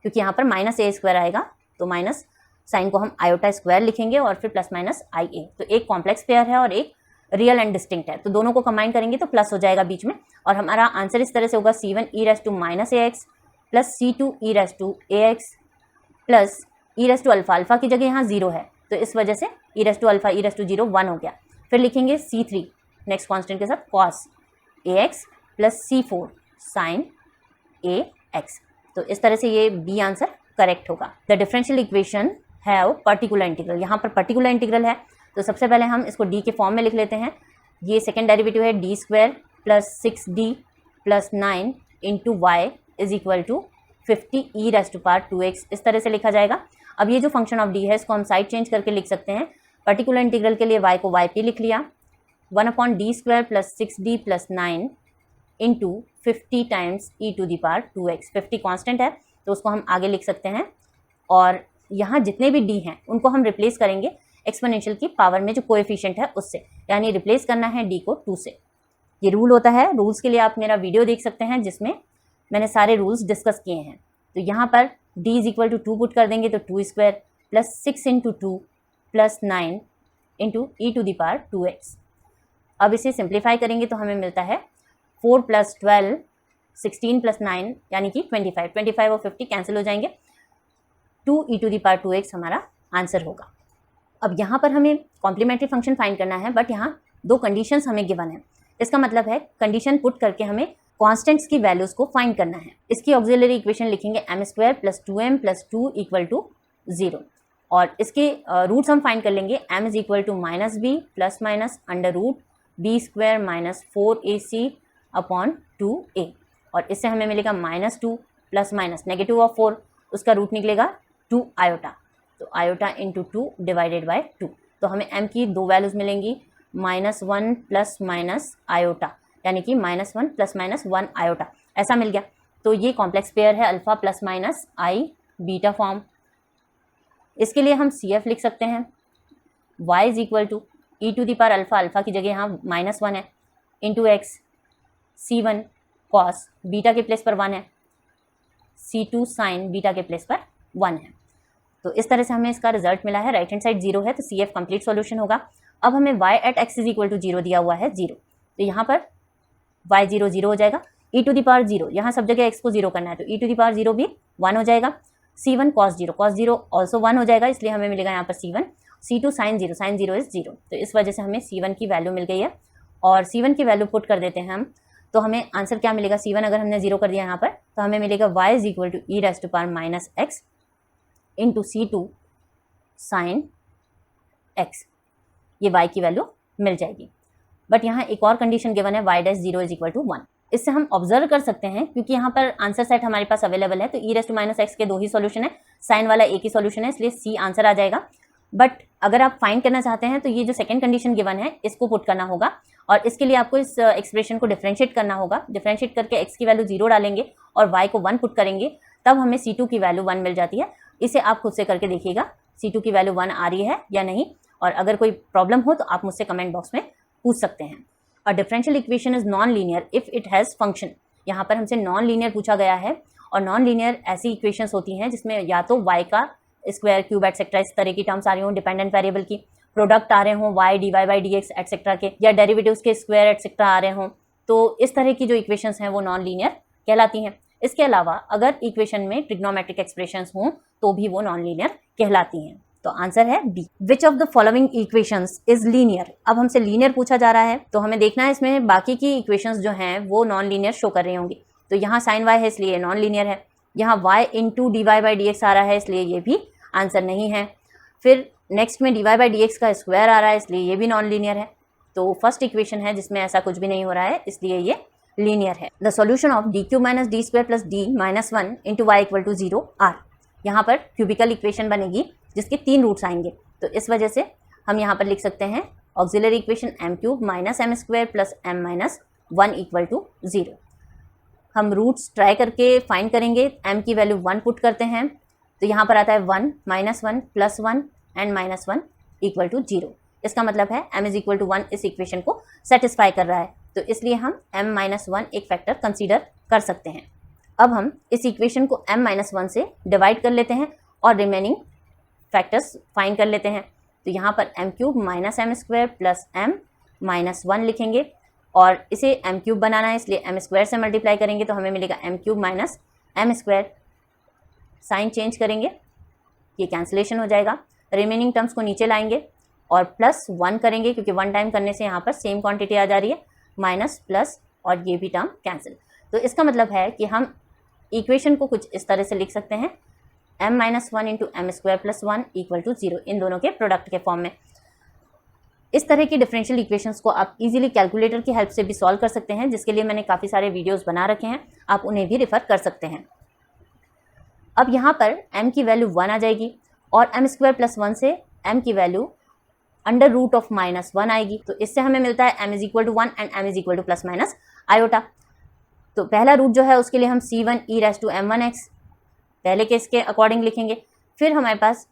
क्योंकि यहाँ पर माइनस a² आएगा तो माइनस साइन को हम आयोटा स्क्वायर लिखेंगे और फिर प्लस माइनस i a। तो एक कॉम्प्लेक्स पेयर है और एक रियल एंड डिस्टिंक्ट है, तो दोनों को कंबाइन करेंगे तो प्लस हो जाएगा बीच में और हमारा आंसर इस तरह से होगा c1e⁻−ax plus c2e⁻ax plus e⁻α। Alpha की जगह यहाँ 0 है तो इस वजह से e⁻α e⁻0 1 हो गया। फिर लिखेंगे c3 नेक्स्ट कॉन्स्टेंट के साथ cos ax plus c4 sin ax। तो इस तरह से ये बी आंसर करेक्ट होगा। The differential equation have particular integral, यहाँ पर पर्टिकुलर इंटीग्रल है तो सबसे पहले हम इसको डी के फॉर्म में लिख लेते हैं। ये सेकेंड डेरिवेटिव है d² plus 6d plus 9 into y is equal to 50e⁻²x, इस तरह से लिखा जाएगा। अब ये जो फंक्शन ऑफ d है इसको हम साइड चेंज करके लिख सकते हैं। पर्टिकुलर इंटीग्रल के लिए y को yp लिख लिया, 1/d² plus 6d plus 9 into 50 times e⁻²x। 50 constant है तो उसको हम आगे लिख सकते हैं और यहाँ जितने भी d हैं उनको हम रिप्लेस करेंगे एक्सपोनेंशियल की पावर में जो कोएफिशिएंट है उससे, यानी रिप्लेस करना है d को 2 से। ये रूल होता है, रूल्स के लिए आप मेरा वीडियो देख सकते हैं जिसमें मैंने सारे रूल्स डिस्कस किए हैं। तो यहाँ पर d is equal to 2 put कर देंगे तो 2² plus 6 into 2 plus 9 into e⁻²x। अब इसे सिंप्लीफाई करेंगे तो हमें मिलता है 4 प्लस 12 16 प्लस 9 यानी कि 25 और 50 कैंसिल हो जाएंगे, 2e⁻²x हमारा आंसर होगा। अब यहाँ पर हमें कॉम्प्लीमेंट्री फंक्शन फाइंड करना है बट यहाँ 2 कंडीशंस हमें गिवन है। इसका मतलब है कंडीशन पुट करके हमें कॉन्स्टेंट्स की वैल्यूज को फाइंड करना है। इसकी ऑक्सिलरी इक्वेशन लिखेंगे m² plus 2m plus 2 equal to 0 और इसके रूट्स हम फाइंड कर लेंगे। m is equal to minus b plus minus under root b² minus 4ac upon 2a और इससे हमें मिलेगा -2 प्लस माइनस नेगेटिव ऑफ 4, उसका रूट निकलेगा 2 आयोटा, तो आयोटा इंटू 2 डिवाइडेड बाय 2। तो हमें m की 2 वैल्यूज मिलेंगी, -1 प्लस माइनस आयोटा यानी कि -1 प्लस माइनस 1 आयोटा, ऐसा मिल गया। तो ये कॉम्प्लेक्स पेयर है alpha plus minus i beta form. इसके लिए हम CF लिख सकते हैं, y is equal to e⁻α, alpha की जगह यहाँ -1 है, into x c1 cos beta के प्लेस पर 1 है, c2 साइन बीटा के प्लेस पर 1 है। तो इस तरह से हमें इसका रिजल्ट मिला है। राइट हैंड साइड 0 है तो CF कंप्लीट सॉल्यूशन होगा। अब हमें y at x is equal to 0 दिया हुआ है 0, तो यहाँ पर y 0 0 हो जाएगा, e⁻0 यहाँ सब जगह x को 0 करना है तो e⁻0 भी 1 हो जाएगा, c1 cos 0 ऑल्सो 1 हो जाएगा, इसलिए हमें मिलेगा यहाँ पर c1, c2 sin 0 इज 0। तो इस वजह से हमें c1 की वैल्यू मिल गई है और c1 की वैल्यू पुट कर देते हैं हम, तो हमें आंसर क्या मिलेगा। c1 अगर हमने 0 कर दिया यहाँ पर तो हमें मिलेगा y is equal to e⁻−x into c2 sine x, ये y की वैल्यू मिल जाएगी। बट यहाँ एक और कंडीशन गिवन है, y'0 इज इक्वल टू 1। इससे हम ऑब्जर्व कर सकते हैं क्योंकि यहाँ पर आंसर सेट हमारे पास अवेलेबल है तो e⁻x के 2 ही सॉल्यूशन है, साइन वाला एक ही सॉल्यूशन है, इसलिए सी आंसर आ जाएगा। बट अगर आप फाइंड करना चाहते हैं तो ये जो सेकंड कंडीशन गिवन है इसको पुट करना होगा और इसके लिए आपको इस एक्सप्रेशन को डिफरेंशिएट करना होगा। डिफरेंशिएट करके x की वैल्यू 0 डालेंगे और y को 1 पुट करेंगे, तब हमें c2 की वैल्यू 1 मिल जाती है। इसे आप खुद से करके देखिएगा c2 की वैल्यू 1 आ रही है या नहीं, और अगर कोई प्रॉब्लम हो तो आप मुझसे कमेंट बॉक्स में पूछ सकते हैं। अ differential equation is non linear if it has function. यहाँ पर हमसे नॉन लीनियर पूछा गया है और नॉन लीनियर ऐसी इक्वेशंस होती हैं जिसमें या तो y का स्क्वायर क्यूब एटसेट्रा इस तरह की टर्म्स आ रही हों, डिपेंडेंट वेरिएबल की प्रोडक्ट आ रहे हों y dy/dx एटसेट्रा के, या डेरिवेटिव्स के स्क्वायर एटसेट्रा आ रहे हों, तो इस तरह की जो इक्वेशंस हैं वो नॉन लीनियर कहलाती हैं। इसके अलावा अगर इक्वेशन में ट्रिग्नोमेट्रिक एक्सप्रेशंस हों तो भी वो नॉन लीनियर कहलाती हैं। तो आंसर है B. Which of the following equations is linear. अब हमसे लीनियर पूछा जा रहा है तो हमें देखना है इसमें बाकी की इक्वेशंस जो हैं वो नॉन लीनियर शो कर रही होंगी। तो यहाँ साइन y है इसलिए नॉन लीनियर है, यहाँ y इंटू dy/dx आ रहा है इसलिए ये भी आंसर नहीं है। फिर नेक्स्ट में dy बाई डी एक्स का स्क्वायर आ रहा है, इसलिए ये भी नॉन लीनियर है। तो फर्स्ट इक्वेशन है जिसमें ऐसा कुछ भी नहीं हो रहा है, इसलिए ये लीनियर है। The solution of D cube minus D square plus D minus 1 into y equal to 0 are. यहाँ पर क्यूबिकल इक्वेशन बनेगी जिसके 3 रूट्स आएंगे, तो इस वजह से हम यहाँ पर लिख सकते हैं auxiliary equation m cube minus m square plus m minus 1 equal to 0। हम रूट्स ट्राई करके फाइंड करेंगे। m की वैल्यू 1 पुट करते हैं तो यहाँ पर आता है 1 minus 1 plus 1 and minus 1 equal to 0। इसका मतलब है m इज इक्वल टू 1 इस इक्वेशन को सेटिस्फाई कर रहा है, तो इसलिए हम m माइनस 1 एक फैक्टर कंसीडर कर सकते हैं। अब हम इस इक्वेशन को m माइनस 1 से डिवाइड कर लेते हैं और रिमेनिंग फैक्टर्स फाइंड कर लेते हैं। तो यहाँ पर m cube minus m square plus m minus 1 लिखेंगे और इसे m क्यूब बनाना है, इसलिए m स्क्वायर से मल्टीप्लाई करेंगे तो हमें मिलेगा m cube minus m square. Sign change करेंगे, ये कैंसिलेशन हो जाएगा। रिमेनिंग टर्म्स को नीचे लाएंगे और प्लस 1 करेंगे क्योंकि 1 टाइम करने से यहाँ पर सेम क्वांटिटी आ जा रही है, माइनस प्लस और ये भी टर्म कैंसिल। तो इसका मतलब है कि हम इक्वेशन को कुछ इस तरह से लिख सकते हैं m minus 1 into m square plus 1 equal to 0, इन दोनों के प्रोडक्ट के फॉर्म में। इस तरह की डिफरेंशियल इक्वेशंस को आप इजीली कैलकुलेटर की हेल्प से भी सॉल्व कर सकते हैं, जिसके लिए मैंने काफ़ी सारे वीडियोस बना रखे हैं, आप उन्हें भी रेफर कर सकते हैं। अब यहाँ पर m की वैल्यू 1 आ जाएगी और एम स्क्वायर प्लस 1 से m की value under root of minus 1 आएगी, तो इससे हमें मिलता है m is equal to 1 and m is equal to plus minus iota. तो पहला रूट जो है उसके लिए हम c1 e raise to m1x पहले केस के अकॉर्डिंग लिखेंगे। फिर हमारे पास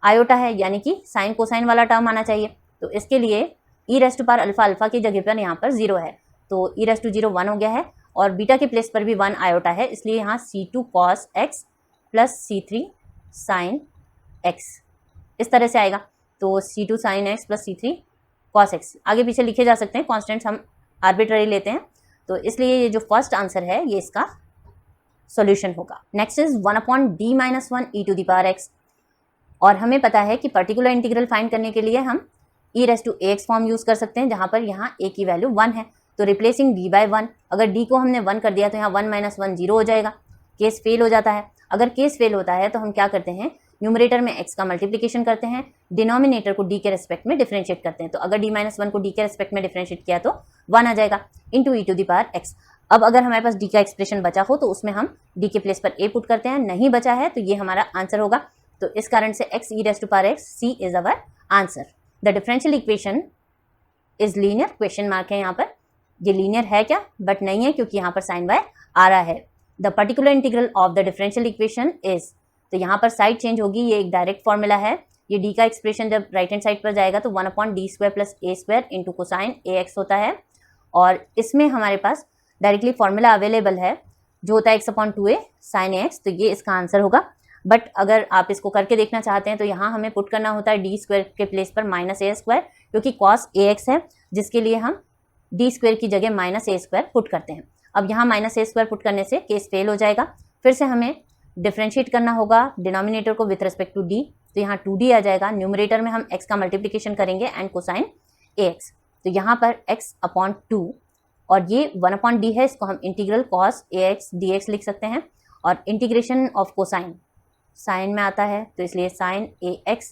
आयोटा है, यानी कि साइन कोसाइन वाला टर्म आना चाहिए, तो इसके लिए e raise to power alpha alpha की जगह पर यहाँ पर 0 है, तो e रेस टू 0 1 हो गया है और बीटा के प्लेस पर भी 1 आयोटा है, इसलिए यहाँ c2 cos x plus c3 sin x इस तरह से आएगा। तो c2 sin x plus c3 cos x आगे पीछे लिखे जा सकते हैं, कॉन्स्टेंट्स हम आर्बिट्ररी लेते हैं, तो इसलिए ये जो फर्स्ट आंसर है ये इसका सॉल्यूशन होगा। Next is 1 upon d minus 1 e to the power x, और हमें पता है कि पर्टिकुलर इंटीग्रल फाइंड करने के लिए हम e raise to ax form use कर सकते हैं, जहाँ पर यहाँ a की वैल्यू 1 है, तो रिप्लेसिंग d बाई 1, अगर d को हमने 1 कर दिया तो यहाँ 1 माइनस 1 0 हो जाएगा, केस फेल हो जाता है। अगर केस फेल होता है तो हम क्या करते हैं, न्यूमरेटर में x का मल्टीप्लिकेशन करते हैं, डिनोमिनेटर को d के रेस्पेक्ट में डिफरेंशिएट करते हैं, तो अगर d माइनस 1 को d के रेस्पेक्ट में डिफरेंशिएट किया तो 1 आ जाएगा into e to the power x। अब अगर हमारे पास d का एक्सप्रेशन बचा हो तो उसमें हम d के प्लेस पर a पुट करते हैं, नहीं बचा है तो ये हमारा आंसर होगा। तो इस कारण से x e raise to power x c is our answer. The differential equation is linear, question mark है यहाँ पर, ये लीनियर है क्या, बट नहीं है क्योंकि यहाँ पर साइन बाय आ रहा है। The particular integral of the differential equation is, तो यहाँ पर साइड चेंज होगी, ये एक डायरेक्ट फॉर्मूला है, ये d का एक्सप्रेशन जब राइट हैंड साइड पर जाएगा तो 1 अपॉन डी स्क्वायर प्लस ए स्क्वायर इंटू कोसाइन ए एक्स होता है, और इसमें हमारे पास डायरेक्टली फॉर्मूला अवेलेबल है जो होता है x अपॉन 2a साइन ए एक्स, तो ये इसका आंसर होगा। बट अगर आप इसको करके देखना चाहते हैं तो यहाँ हमें पुट करना होता है डी स्क्वायर के प्लेस पर माइनस ए स्क्वायर, क्योंकि कॉस ए एक्स है, जिसके लिए हम डी स्क्वायर की जगह माइनस ए स्क्वायर पुट करते हैं। अब यहाँ माइनस ए स्क्वायर पुट करने से केस फेल हो जाएगा, फिर से हमें डिफरेंशिएट करना होगा डिनोमिनेटर को विथ रिस्पेक्ट टू डी, तो यहाँ 2d आ जाएगा, न्यूमरेटर में हम x का मल्टीप्लिकेशन करेंगे एंड कोसाइन ax, तो यहाँ पर x अपॉन 2 और ये 1 अपॉन डी है, इसको हम इंटीग्रल कॉस ax dx लिख सकते हैं, और इंटीग्रेशन ऑफ कोसाइन साइन में आता है तो इसलिए साइन ax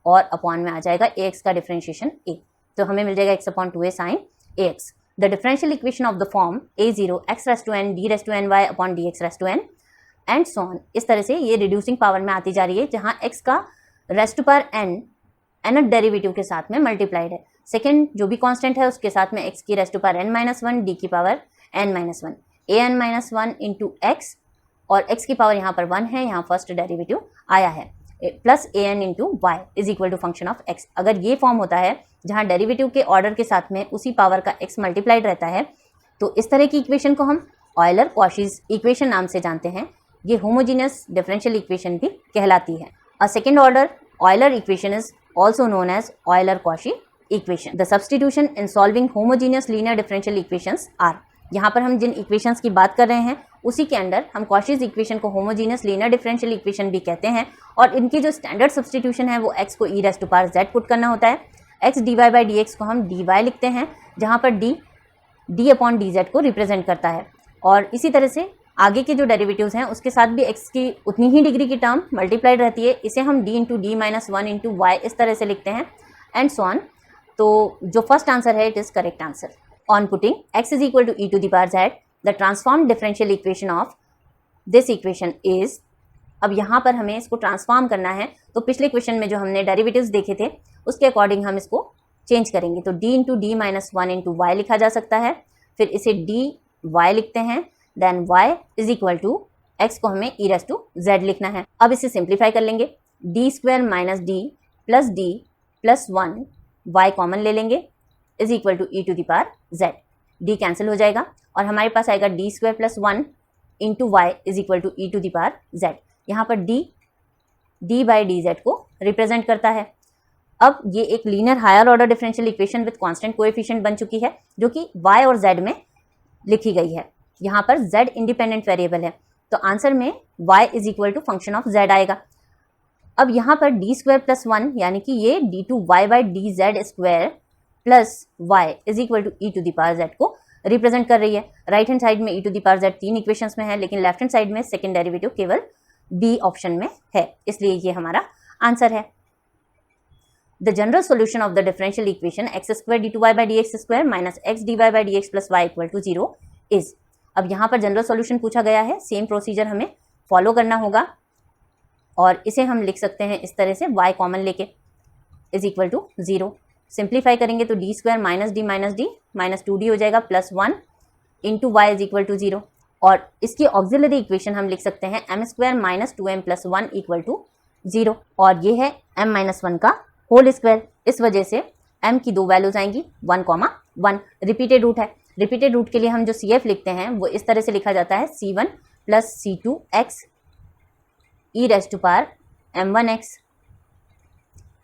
और अपॉन में आ जाएगा ax का डिफरेंशिएशन a, तो हमें मिल जाएगा x upon 2a sine ax। The differential equation of the form a0 x raise to n d raise to n y upon dx raise to n and so on, इस तरह से ये reducing power में आती जा रही है, जहाँ x का raised to power n nth derivative के साथ में मल्टीप्लाइड है, सेकंड जो भी कांस्टेंट है उसके साथ में x की raised to power n minus 1 d की power n minus 1 a n minus 1 into x, और x की पावर यहाँ पर 1 है, यहाँ फर्स्ट डेरिवेटिव आया है, plus a n into y is equal to function of x। अगर ये फॉर्म होता है जहाँ डेरिवेटिव के ऑर्डर के साथ में उसी पावर का x मल्टीप्लाइड रहता है, तो इस तरह की इक्वेशन को हम ऑयलर कॉशीज इक्वेशन नाम से जानते हैं, ये होमोजीनियस डिफरेंशियल इक्वेशन भी कहलाती है। A second order Euler equation is also known as Euler Cauchy equation. The substitution in solving homogeneous linear differential equations are, यहाँ पर हम जिन इक्वेशंस की बात कर रहे हैं उसी के अंडर हम कॉशीज इक्वेशन को होमोजीनियस लीनियर डिफरेंशियल इक्वेशन भी कहते हैं, और इनकी जो स्टैंडर्ड सब्स्टिट्यूशन है वो x को e raise to power z put करना होता है, x dy by d x को हम dy लिखते हैं, जहाँ पर d अपॉन डी जेड को रिप्रेजेंट करता है, और इसी तरह से आगे के जो डेरिवेटिव्स हैं उसके साथ भी x की उतनी ही डिग्री की टर्म मल्टीप्लाइड रहती है। इसे हम d into D minus one into y इस तरह से लिखते हैं एंड सो ऑन। तो जो फर्स्ट आंसर है it is correct answer. On putting x is equal to e to the power z the transform differential equation of this equation is. अब यहाँ पर हमें इसको ट्रांसफॉर्म करना है, तो पिछले क्वेश्चन में जो हमने डेरिवेटिव्स देखे थे उसके अकॉर्डिंग हम इसको चेंज करेंगे। तो d into D minus one into y लिखा जा सकता है, फिर इसे dy लिखते हैं, then y is equal to x को हमें e रेस टू z लिखना है। अब इसे सिंप्लीफाई कर लेंगे, d square minus d plus one y common ले लेंगे is equal to e to the power z। d cancel हो जाएगा और हमारे पास आएगा d square plus one into y is equal to e to the power z। यहाँ पर d बाई डी जेड को रिप्रेजेंट करता है। अब ये एक linear higher order differential equation with constant coefficient बन चुकी है जो कि y और z में लिखी गई है। यहाँ पर z इंडिपेंडेंट वेरिएबल है, तो आंसर में y is equal to function of z आएगा। अब यहाँ पर डी स्क्वायर प्लस वन यानी कि ये d two y by d z square plus y is equal to e to the power z को रिप्रेजेंट कर रही है। राइट हैंड साइड में e to the power z तीन इक्वेशंस में है, लेकिन लेफ्ट हैंड साइड में सेकेंड डेरिवेटिव केवल बी ऑप्शन में है, इसलिए ये हमारा आंसर है। The general solution of the differential equation x square d two y by d x square minus x d y by d x plus y equal to zero is. अब यहाँ पर general solution पूछा गया है, same procedure हमें follow करना होगा और इसे हम लिख सकते हैं इस तरह से y कॉमन लेके is equal to zero. Simplify करेंगे तो d square minus d minus two d हो जाएगा plus one into y is equal to zero. और इसकी ऑक्सिलरी इक्वेशन हम लिख सकते हैं m square minus two m plus one equal to zero, और ये है एम माइनस वन का होल स्क्वायर। इस वजह से m की दो वैल्यूज आएंगी 1, 1। रिपीटेड रूट है, रिपीटेड रूट के लिए हम जो CF लिखते हैं वो इस तरह से लिखा जाता है C1 plus C2x e raise to power m1x।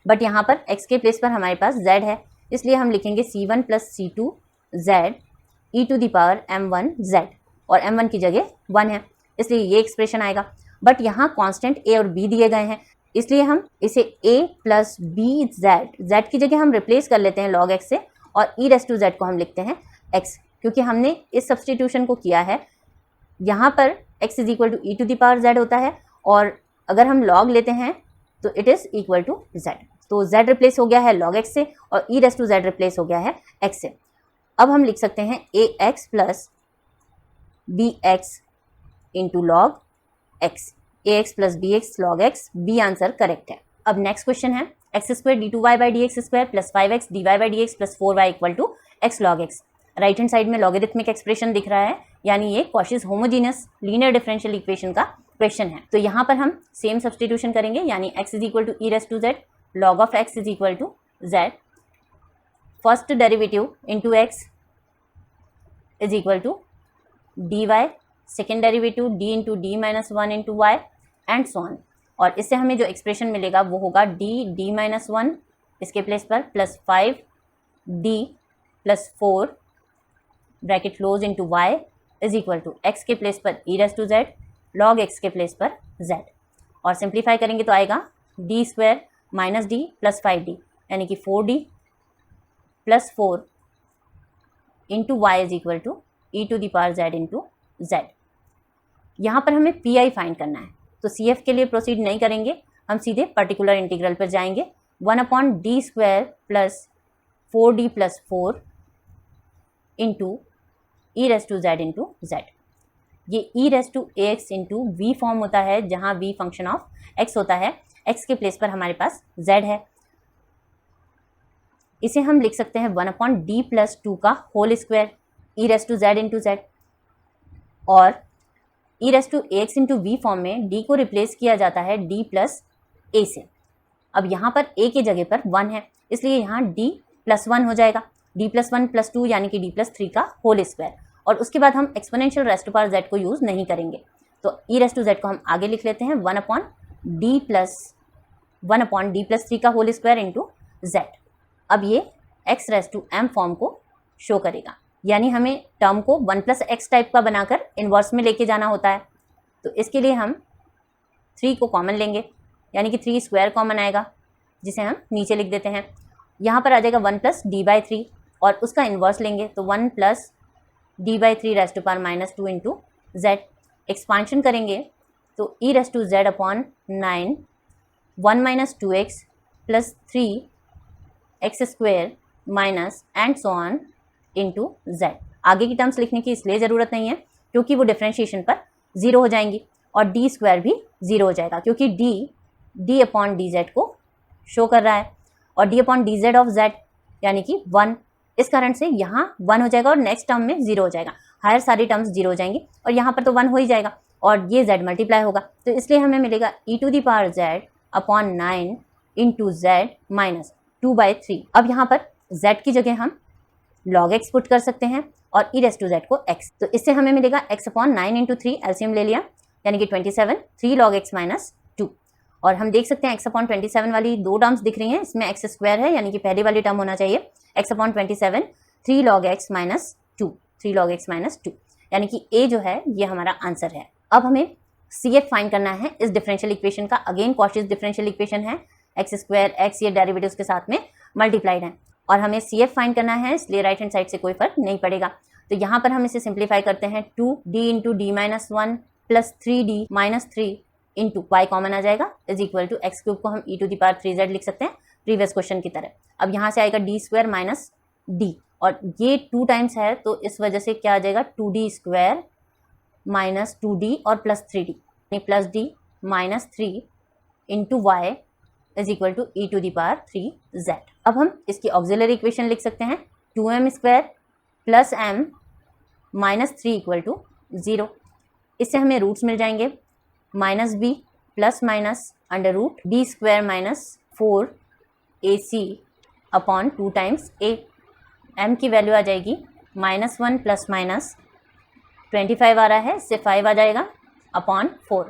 But यहाँ पर x के प्लेस पर हमारे पास z है, इसलिए हम लिखेंगे C1 plus C2z e to the power m1z, और m1 की जगह 1 है, इसलिए ये एक्सप्रेशन आएगा। बट यहाँ कांस्टेंट a और b दिए गए हैं, इसलिए हम इसे a प्लस बी z की जगह हम रिप्लेस कर लेते हैं log x से, और e रेस टू z को हम लिखते हैं x, क्योंकि हमने इस सब्सटीट्यूशन को किया है। यहाँ पर x is equal to e to the power z होता है, और अगर हम log लेते हैं तो it is equal to z। तो z रिप्लेस हो गया है log x से और e raise to z replace हो गया है x से। अब हम लिख सकते हैं ax plus B x into log x, ax plus B x log x, b answer correct है। अब नेक्स्ट क्वेश्चन है x square d two y by d x square plus 5x d y by d x plus 4y equal to x log x. Right hand side में logarithmic expression दिख रहा है, यानी ये Cauchy's homogeneous linear differential equation का question है। तो यहाँ पर हम सेम सब्सटीट्यूशन करेंगे, यानी x is equal to e raise to z log of x is equal to z, first derivative into x is equal to dy, second derivative d into D minus one into y and so on. और इससे हमें जो expression मिलेगा वो होगा d minus one इसके place पर plus 5d plus 4 bracket close into y is equal to x के प्लेस पर e raise to z log x के प्लेस पर z, और सिंप्लीफाई करेंगे तो आएगा d square minus d plus 5d यानी कि 4d plus 4 into y is equal to e to the power z into z। यहाँ पर हमें पी फाइंड करना है, तो CF के लिए प्रोसीड नहीं करेंगे, हम सीधे पर्टिकुलर इंटीग्रल पर जाएंगे। 1/d square plus 4d plus 4 into E raise to Z into Z. ये E raise to ax into V form होता है, जहाँ v फंक्शन ऑफ x होता है, x के प्लेस पर हमारे पास z है। इसे हम लिख सकते हैं 1/d प्लस 2 का whole square E raise to Z into Z, और E raise to X into V form में d को रिप्लेस किया जाता है d प्लस a से। अब यहाँ पर a के जगह पर 1 है, इसलिए यहाँ d प्लस 1 हो जाएगा, d प्लस 1 प्लस 2 यानी कि d प्लस 3 का होल स्क्वायर, और उसके बाद हम exponential raised to power z को यूज़ नहीं करेंगे, तो ई रेस टू z को हम आगे लिख लेते हैं 1/d प्लस 3 का होल स्क्वायर इंटू z। अब ये x raise to m form को शो करेगा, यानी हमें टर्म को 1 प्लस एक्स टाइप का बनाकर इन्वर्स में लेके जाना होता है। तो इसके लिए हम 3 को कॉमन लेंगे, यानी कि 3 स्क्वायर कॉमन आएगा, जिसे हम नीचे लिख देते हैं। यहाँ पर आ जाएगा 1 प्लस डी बाई 3, और उसका इन्वर्स लेंगे तो 1 plus d by 3 raise to power minus 2 into z. Expansion करेंगे तो e raise to z upon 9 1 minus 2x plus 3x square minus and so on into z। आगे की टर्म्स लिखने की इसलिए ज़रूरत नहीं है क्योंकि वो डिफरेंशिएशन पर 0 हो जाएंगी और डी स्क्वायर भी 0 हो जाएगा क्योंकि डी अपॉन डी जेड को शो कर रहा है और D upon d Z of Z यानी कि 1। इस कारण से यहाँ 1 हो जाएगा और नेक्स्ट टर्म में 0 हो जाएगा। हायर सारी टर्म्स 0 हो जाएंगी और यहाँ पर तो 1 हो ही जाएगा और ये z मल्टीप्लाई होगा, तो इसलिए हमें मिलेगा e to the power z upon 9 into z minus 2/3। अब यहाँ पर z की जगह हम log x पुट कर सकते हैं और e रेस टू z को x, तो इससे हमें मिलेगा x अपॉन 9 इंटू 3, एलसीएम ले लिया यानी कि 27, 3 log x माइनस 2। और हम देख सकते हैं x अपॉन 27 वाली दो टर्म्स दिख रही हैं, इसमें x स्क्वायर है यानी कि पहली वाली टर्म होना चाहिए x upon 27 3 log x minus 2, 3 log x minus 2 यानी कि a जो है ये हमारा आंसर है। अब हमें CF फाइंड करना है इस डिफरेंशियल इक्वेशन का। अगेन कॉशीज डिफरेंशियल इक्वेशन है, x स्क्वायर x ये डेरिवेटिव्स के साथ में मल्टीप्लाइड है और हमें CF फाइंड करना है, इसलिए राइट हैंड साइड से कोई फर्क नहीं पड़ेगा। तो यहाँ पर हम इसे सिंप्लीफाई करते हैं 2d into D minus 1 plus 3d minus 3 into Y common आ जाएगा is equal to X cube को हम e to the power 3z लिख सकते हैं प्रीवियस क्वेश्चन की तरह। अब यहाँ से आएगा डी स्क्वायर माइनस डी और ये 2 टाइम्स है तो इस वजह से क्या आ जाएगा 2d स्क्वायर माइनस 2d और plus 3d plus d minus 3 into y is equal to e to the power 3z। अब हम इसकी ऑक्सिलरी इक्वेशन लिख सकते हैं 2m square plus m minus 3 equal to 0। इससे हमें रूट्स मिल जाएंगे minus b plus minus under root b square minus 4ac upon 2 times a। m की वैल्यू आ जाएगी -1 प्लस माइनस 25 आ रहा है, इससे 5 आ जाएगा अपॉन 4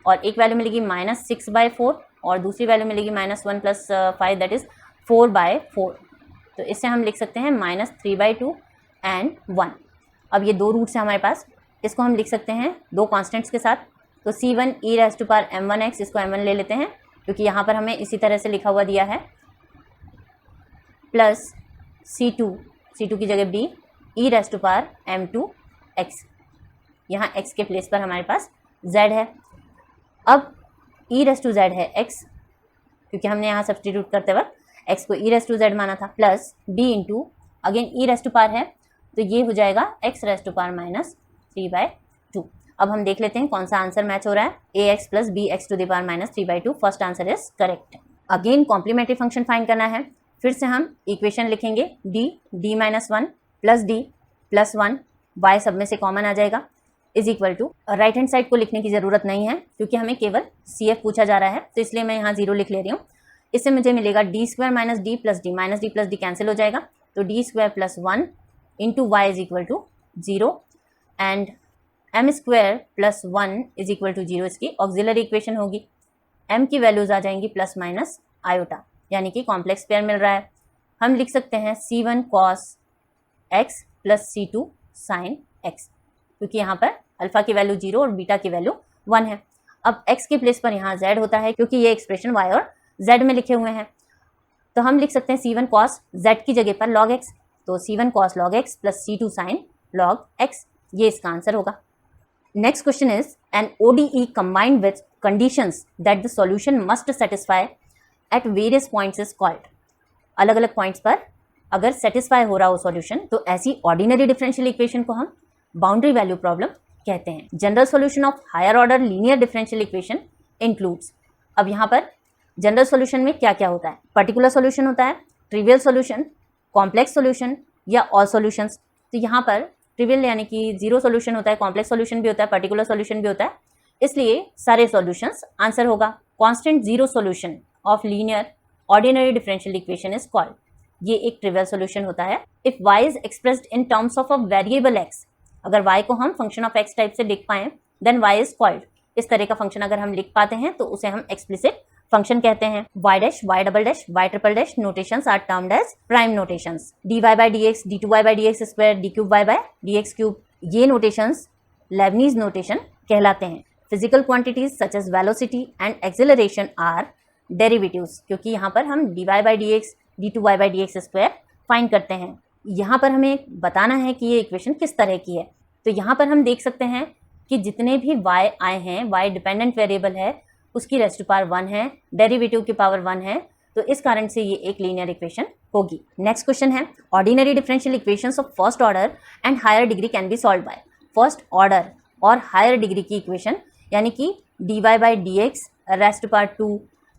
और एक वैल्यू मिलेगी -6/4 और दूसरी वैल्यू मिलेगी -1 प्लस 5 दैट इज़ 4/4। तो इससे हम लिख सकते हैं -3/2 एंड 1। अब ये दो रूट्स हैं हमारे पास, इसको हम लिख सकते हैं दो कांस्टेंट्स के साथ। तो c1 e raise to power m1x, इसको m1 ले लेते हैं क्योंकि यहाँ पर हमें इसी तरह से लिखा हुआ दिया है, प्लस c2 की जगह b e raise to power m2x। यहाँ x के प्लेस पर हमारे पास z है। अब e रेज़ टू z है x क्योंकि हमने यहाँ सब्सटीट्यूट करते वक्त x को e रेज़ टू z माना था, plus b into again e raise to power है तो ये हो जाएगा x raise to power minus 3/2। अब हम देख लेते हैं कौन सा आंसर मैच हो रहा है, ax plus bx to the power minus 3/2। First answer is correct. Again complementary function find करना है, फिर से हम इक्वेशन लिखेंगे d minus 1 plus d plus 1 y सब में से कॉमन आ जाएगा is equal to, right hand side को लिखने की ज़रूरत नहीं है क्योंकि हमें केवल CF पूछा जा रहा है, तो इसलिए मैं यहाँ 0 लिख ले रही हूँ। इससे मुझे मिलेगा d square minus d plus d minus d plus d cancel हो जाएगा, तो d square plus 1 into y is equal to 0 and m square plus 1 is equal to 0 इसकी ऑक्सिलरी इक्वेशन होगी। m की वैल्यूज आ जाएंगी प्लस माइनस आयोटा यानी कि कॉम्प्लेक्स पेयर मिल रहा है। हम लिख सकते हैं c1 cos x plus c2 sin x क्योंकि यहाँ पर अल्फा की वैल्यू 0 और बीटा की वैल्यू 1 है। अब x के प्लेस पर यहाँ z होता है क्योंकि ये एक्सप्रेशन y और z में लिखे हुए हैं, तो हम लिख सकते हैं c1 cos z की जगह पर log x, तो c1 cos log x plus c2 sin log x, ये इसका आंसर होगा। Next question is an ODE combined with conditions that the solution must satisfy at various points is called। अलग अलग points पर अगर satisfy हो रहा हो सॉल्यूशन तो ऐसी ऑर्डिनरी डिफरेंशियल इक्वेशन को हम बाउंड्री वैल्यू प्रॉब्लम कहते हैं। General solution of higher order linear differential equation includes. अब यहाँ पर जनरल सॉल्यूशन में क्या क्या होता है, पर्टिकुलर सॉल्यूशन होता है, ट्रिवियल सॉल्यूशन, कॉम्प्लेक्स सॉल्यूशन या ऑल सॉल्यूशंस। तो यहाँ पर ट्रिवियल यानी कि 0 सॉल्यूशन होता है, कॉम्प्लेक्स सॉल्यूशन भी होता है, पर्टिकुलर सॉल्यूशन भी होता है, इसलिए सारे सॉल्यूशंस आंसर होगा। Constant 0 solution of linear ordinary differential equation is called, ये एक ट्रिवियल सॉल्यूशन होता है। If y is expressed in terms of a variable x, अगर y को हम फंक्शन ऑफ x टाइप से लिख पाएं देन y इज कॉल्ड, इस तरह का फंक्शन अगर हम लिख पाते हैं तो उसे हम एक्सप्लिसिट फंक्शन कहते हैं। y dash, y double dash, y triple dash notations are termed as prime notations. dy by dx, d2y by dx square, d cube y by dx cube, ये नोटेशंस लेबनीज नोटेशन कहलाते हैं। Physical quantities such as velocity and acceleration are derivatives, क्योंकि यहाँ पर हम dy by dx, d2y by dx square find करते हैं। यहाँ पर हमें बताना है कि ये इक्वेशन किस तरह की है, तो यहाँ पर हम देख सकते हैं कि जितने भी y आए हैं, y डिपेंडेंट वेरिएबल है, उसकी रेस्ट टू पावर 1 है, डेरिवेटिव की पावर 1 है, तो इस कारण से ये एक लीनियर इक्वेशन होगी। नेक्स्ट क्वेश्चन है, ordinary differential equations of first order and higher degree can be solved by. First order और हायर डिग्री की इक्वेशन यानी कि dy by d x raised to power 2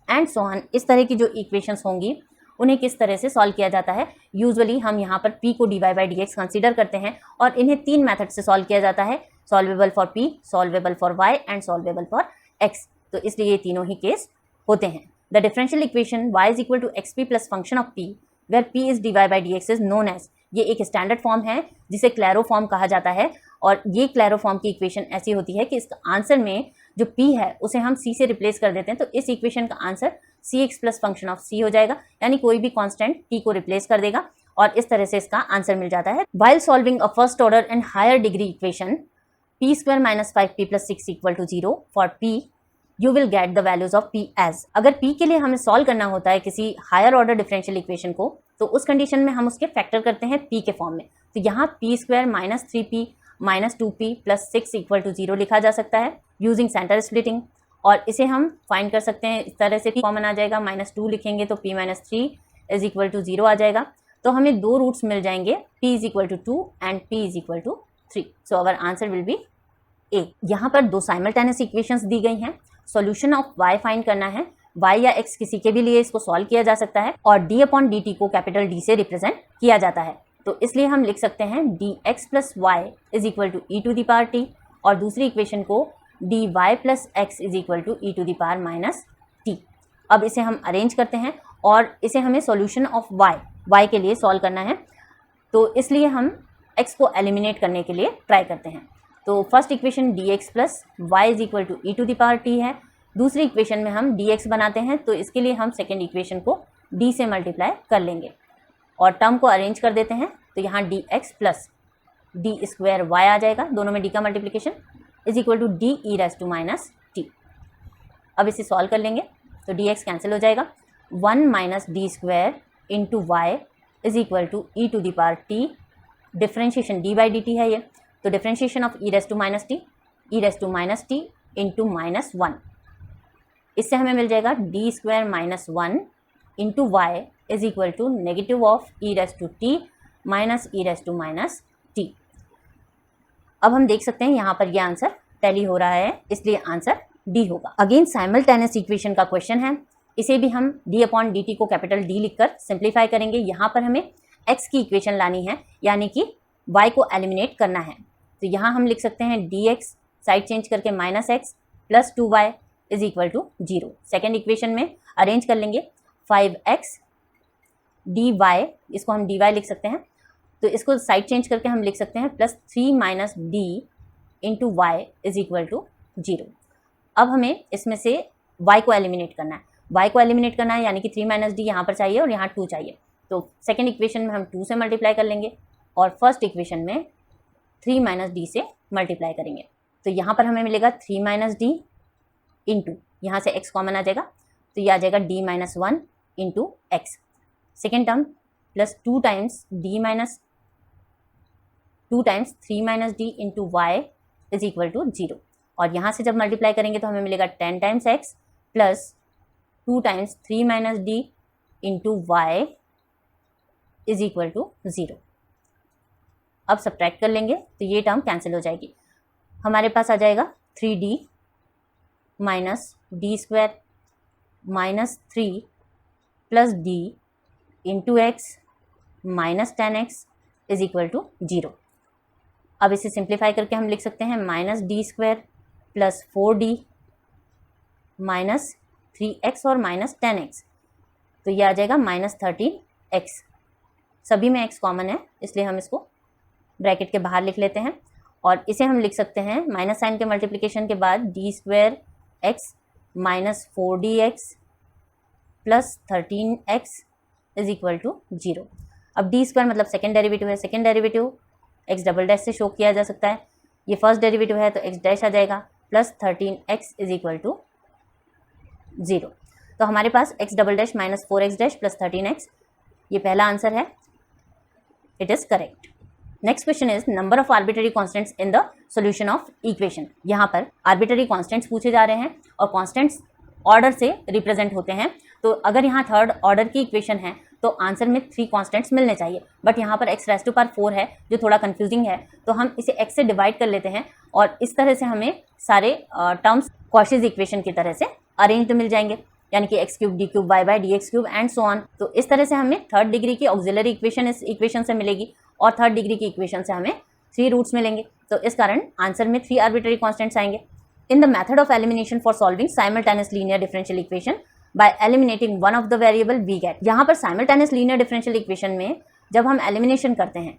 and so on, इस तरह की जो इक्वेशंस होंगी उन्हें किस तरह से सॉल्व किया जाता है। यूजुअली हम यहाँ पर p को dy by d x consider करते हैं और इन्हें 3 मेथड से सॉल्व किया जाता है, solvable for p, solvable for y and solvable for x। तो इसलिए ये तीनों ही केस होते हैं। The differential equation y is equal to x p plus function of p where p is dy by d x is known as, ये एक standard form है जिसे क्लैरो फॉर्म कहा जाता है। और ये क्लैरो फॉर्म की इक्वेशन ऐसी होती है कि इसका आंसर में जो p है उसे हम c से रिप्लेस कर देते हैं, तो इस इक्वेशन का answer cx plus function of c हो जाएगा, यानी कोई भी कांस्टेंट p को रिप्लेस कर देगा और इस तरह से इसका आंसर मिल जाता है। While solving a first order and higher degree equation p square minus 5p plus 6 equal to 0 for p you will get the values of p as. अगर p के लिए हमें सॉल्व करना होता है किसी हायर ऑर्डर डिफरेंशियल इक्वेशन को, तो उस कंडीशन में हम उसके फैक्टर करते हैं p के फॉर्म में। तो यहाँ p square minus 3p minus 2p plus 6 equal to 0 लिखा जा सकता है यूजिंग सेंटर स्प्लिटिंग, और इसे हम फाइंड कर सकते हैं इस तरह से, p कॉमन आ जाएगा, माइनस 2 लिखेंगे तो p minus 3 is equal to 0 आ जाएगा। तो हमें 2 रूट्स मिल जाएंगे, p is equal to 2 and p is equal to 3। So our answer will be a। यहाँ पर 2 साइमल्टेनियस इक्वेशंस दी गई हैं, सॉल्यूशन ऑफ y फाइंड करना है। y या x किसी के भी लिए इसको सॉल्व किया जा सकता है और d अपॉन dt को कैपिटल D से रिप्रेजेंट किया जाता है, तो इसलिए हम लिख सकते हैं dx plus y is equal to e to the power t, और दूसरी इक्वेशन को dy plus x is equal to e to the power minus t। अब इसे हम अरेंज करते हैं और इसे हमें सॉल्यूशन ऑफ y के लिए सॉल्व करना है, तो इसलिए हम x को एलिमिनेट करने के लिए ट्राई करते हैं। तो first equation dx plus y is equal to e to the power t है, दूसरी इक्वेशन में हम dx बनाते हैं, तो इसके लिए हम सेकेंड इक्वेशन को d से मल्टीप्लाई कर लेंगे और टर्म को अरेंज कर देते हैं। तो यहाँ dx plus D square y आ जाएगा, दोनों में d का multiplication is equal to d e raise to minus t. अब इसे सॉल्व कर लेंगे तो dx कैंसिल हो जाएगा, 1 minus D square into y is equal to e to the power t, differentiation d by d t है ये, तो differentiation of e raise to minus t into minus 1, इससे हमें मिल जाएगा d square minus 1 into y is equal to negative of e raise to t minus e raise to minus t. अब हम देख सकते हैं यहाँ पर यह आंसर टैली हो रहा है, इसलिए आंसर डी होगा। अगेन साइमल्टेनियस इक्वेशन का क्वेश्चन है, इसे भी हम d अपॉन dt को कैपिटल D लिखकर सिंप्लीफाई करेंगे। यहाँ पर हमें x की इक्वेशन लानी है, यानी कि y को एलिमिनेट करना है। तो यहाँ हम लिख सकते हैं dx साइड चेंज करके minus x plus 2y is equal to 0। Second equation में अरेंज कर लेंगे 5x dy, इसको हम dy लिख सकते हैं, तो इसको साइड चेंज करके हम लिख सकते हैं plus 3 minus d into y is equal to 0। अब हमें इसमें से y को एलिमिनेट करना है, यानी कि 3 माइनस डी यहाँ पर चाहिए और यहाँ 2 चाहिए, तो सेकेंड इक्वेशन में हम 2 से मल्टीप्लाई कर लेंगे और फर्स्ट इक्वेशन में 3 माइनस डी से मल्टीप्लाई करेंगे। तो यहाँ पर हमें मिलेगा 3 माइनस डी इंटू, यहाँ से x कॉमन आ जाएगा, तो ये आ जाएगा d minus 1 into x, second term plus 2 times three minus d into y is equal to 0, और यहाँ से जब मल्टीप्लाई करेंगे तो हमें मिलेगा 10 times x plus 2 times 3 minus d into y is equal to 0। अब सब्ट्रैक्ट कर लेंगे तो ये टर्म कैंसिल हो जाएगी, हमारे पास आ जाएगा 3d minus D square minus 3 plus d into x minus 10x is equal to 0। अब इसे सिंप्लीफाई करके हम लिख सकते हैं minus D square plus 4d minus 3x और माइनस 10x, तो ये आ जाएगा माइनस 13x। सभी में x कॉमन है, इसलिए हम इसको ब्रैकेट के बाहर लिख लेते हैं और इसे हम लिख सकते हैं माइनस साइन के मल्टीप्लिकेशन के बाद d square x minus 4dx plus 13x is equal to 0। अब डी स्क्वायर मतलब सेकेंड डेरिवेटिव है, second derivative x double dash से शो किया जा सकता है, ये फर्स्ट डेरिवेटिव है तो x डैश आ जाएगा plus 13x is equal to 0। तो हमारे पास x double dash minus 4x dash plus 13x, ये पहला आंसर है, it is correct. Next question is number of arbitrary constants in the solution of equation. यहाँ पर arbitrary constants पूछे जा रहे हैं और कांस्टेंट्स ऑर्डर से रिप्रेजेंट होते हैं। तो अगर यहाँ थर्ड ऑर्डर की इक्वेशन है तो आंसर में 3 कांस्टेंट्स मिलने चाहिए, बट यहाँ पर x रेज़ टू पावर 4 है जो थोड़ा कंफ्यूजिंग है, तो हम इसे x से डिवाइड कर लेते हैं और इस तरह से हमें सारे टर्म्स कॉशीज इक्वेशन की तरह से अरेंज्ड मिल जाएंगे, यानी कि x cube d cube y by d x cube and so on. तो इस तरह से हमें थर्ड डिग्री की ऑक्सिलरी इक्वेशन इस इक्वेशन से मिलेगी और थर्ड डिग्री की इक्वेशन से हमें 3 रूट्स मिलेंगे। तो इस कारण आंसर में 3 आर्बिट्ररी कांस्टेंट्स आएंगे। In the method of elimination for solving simultaneous linear differential equation by eliminating one of the variable we get. यहाँ पर साइमल्टेनियस लीनियर डिफरेंशियल इक्वेशन में जब हम एलिमिनेशन करते हैं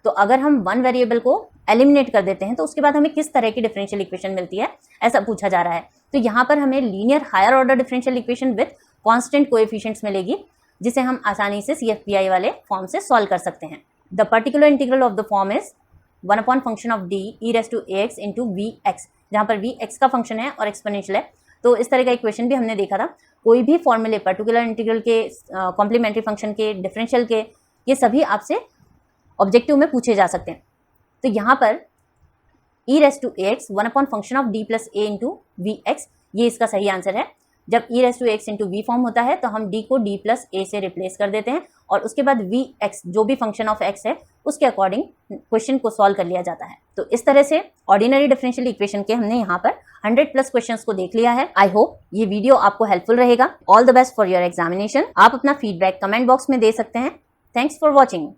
तो अगर हम वन वेरिएबल को एलिमिनेट कर देते हैं तो उसके बाद हमें किस तरह की डिफरेंशियल इक्वेशन मिलती है, ऐसा पूछा जा रहा है। तो यहाँ पर हमें linear higher order differential equation with constant coefficients मिलेगी, जिसे हम आसानी से CFPI वाले फॉर्म से सॉल्व कर सकते हैं। The particular integral of the form is 1 upon function of d e raise to ax into vx, जहाँ पर v x का फंक्शन है और एक्सपोनेंशियल है। तो इस तरह का इक्वेशन भी हमने देखा था। कोई भी फॉर्मूले पर्टिकुलर इंटीग्रल के, कॉम्प्लीमेंट्री फंक्शन के, डिफरेंशियल के, ये सभी आपसे ऑब्जेक्टिव में पूछे जा सकते हैं। तो यहाँ पर e raise to ax 1 upon function of d plus a into vx, ये इसका सही आंसर है। जब e raise to ax into v form होता है तो हम d को d प्लस a से रिप्लेस कर देते हैं और उसके बाद vx जो भी फंक्शन ऑफ x है उसके अकॉर्डिंग क्वेश्चन को सॉल्व कर लिया जाता है। तो इस तरह से ऑर्डिनरी डिफरेंशियल इक्वेशन के हमने यहाँ पर 100+ क्वेश्चंस को देख लिया है। आई होप ये वीडियो आपको हेल्पफुल रहेगा। All the best for your examination. आप अपना फीडबैक कमेंट बॉक्स में दे सकते हैं। Thanks for watching.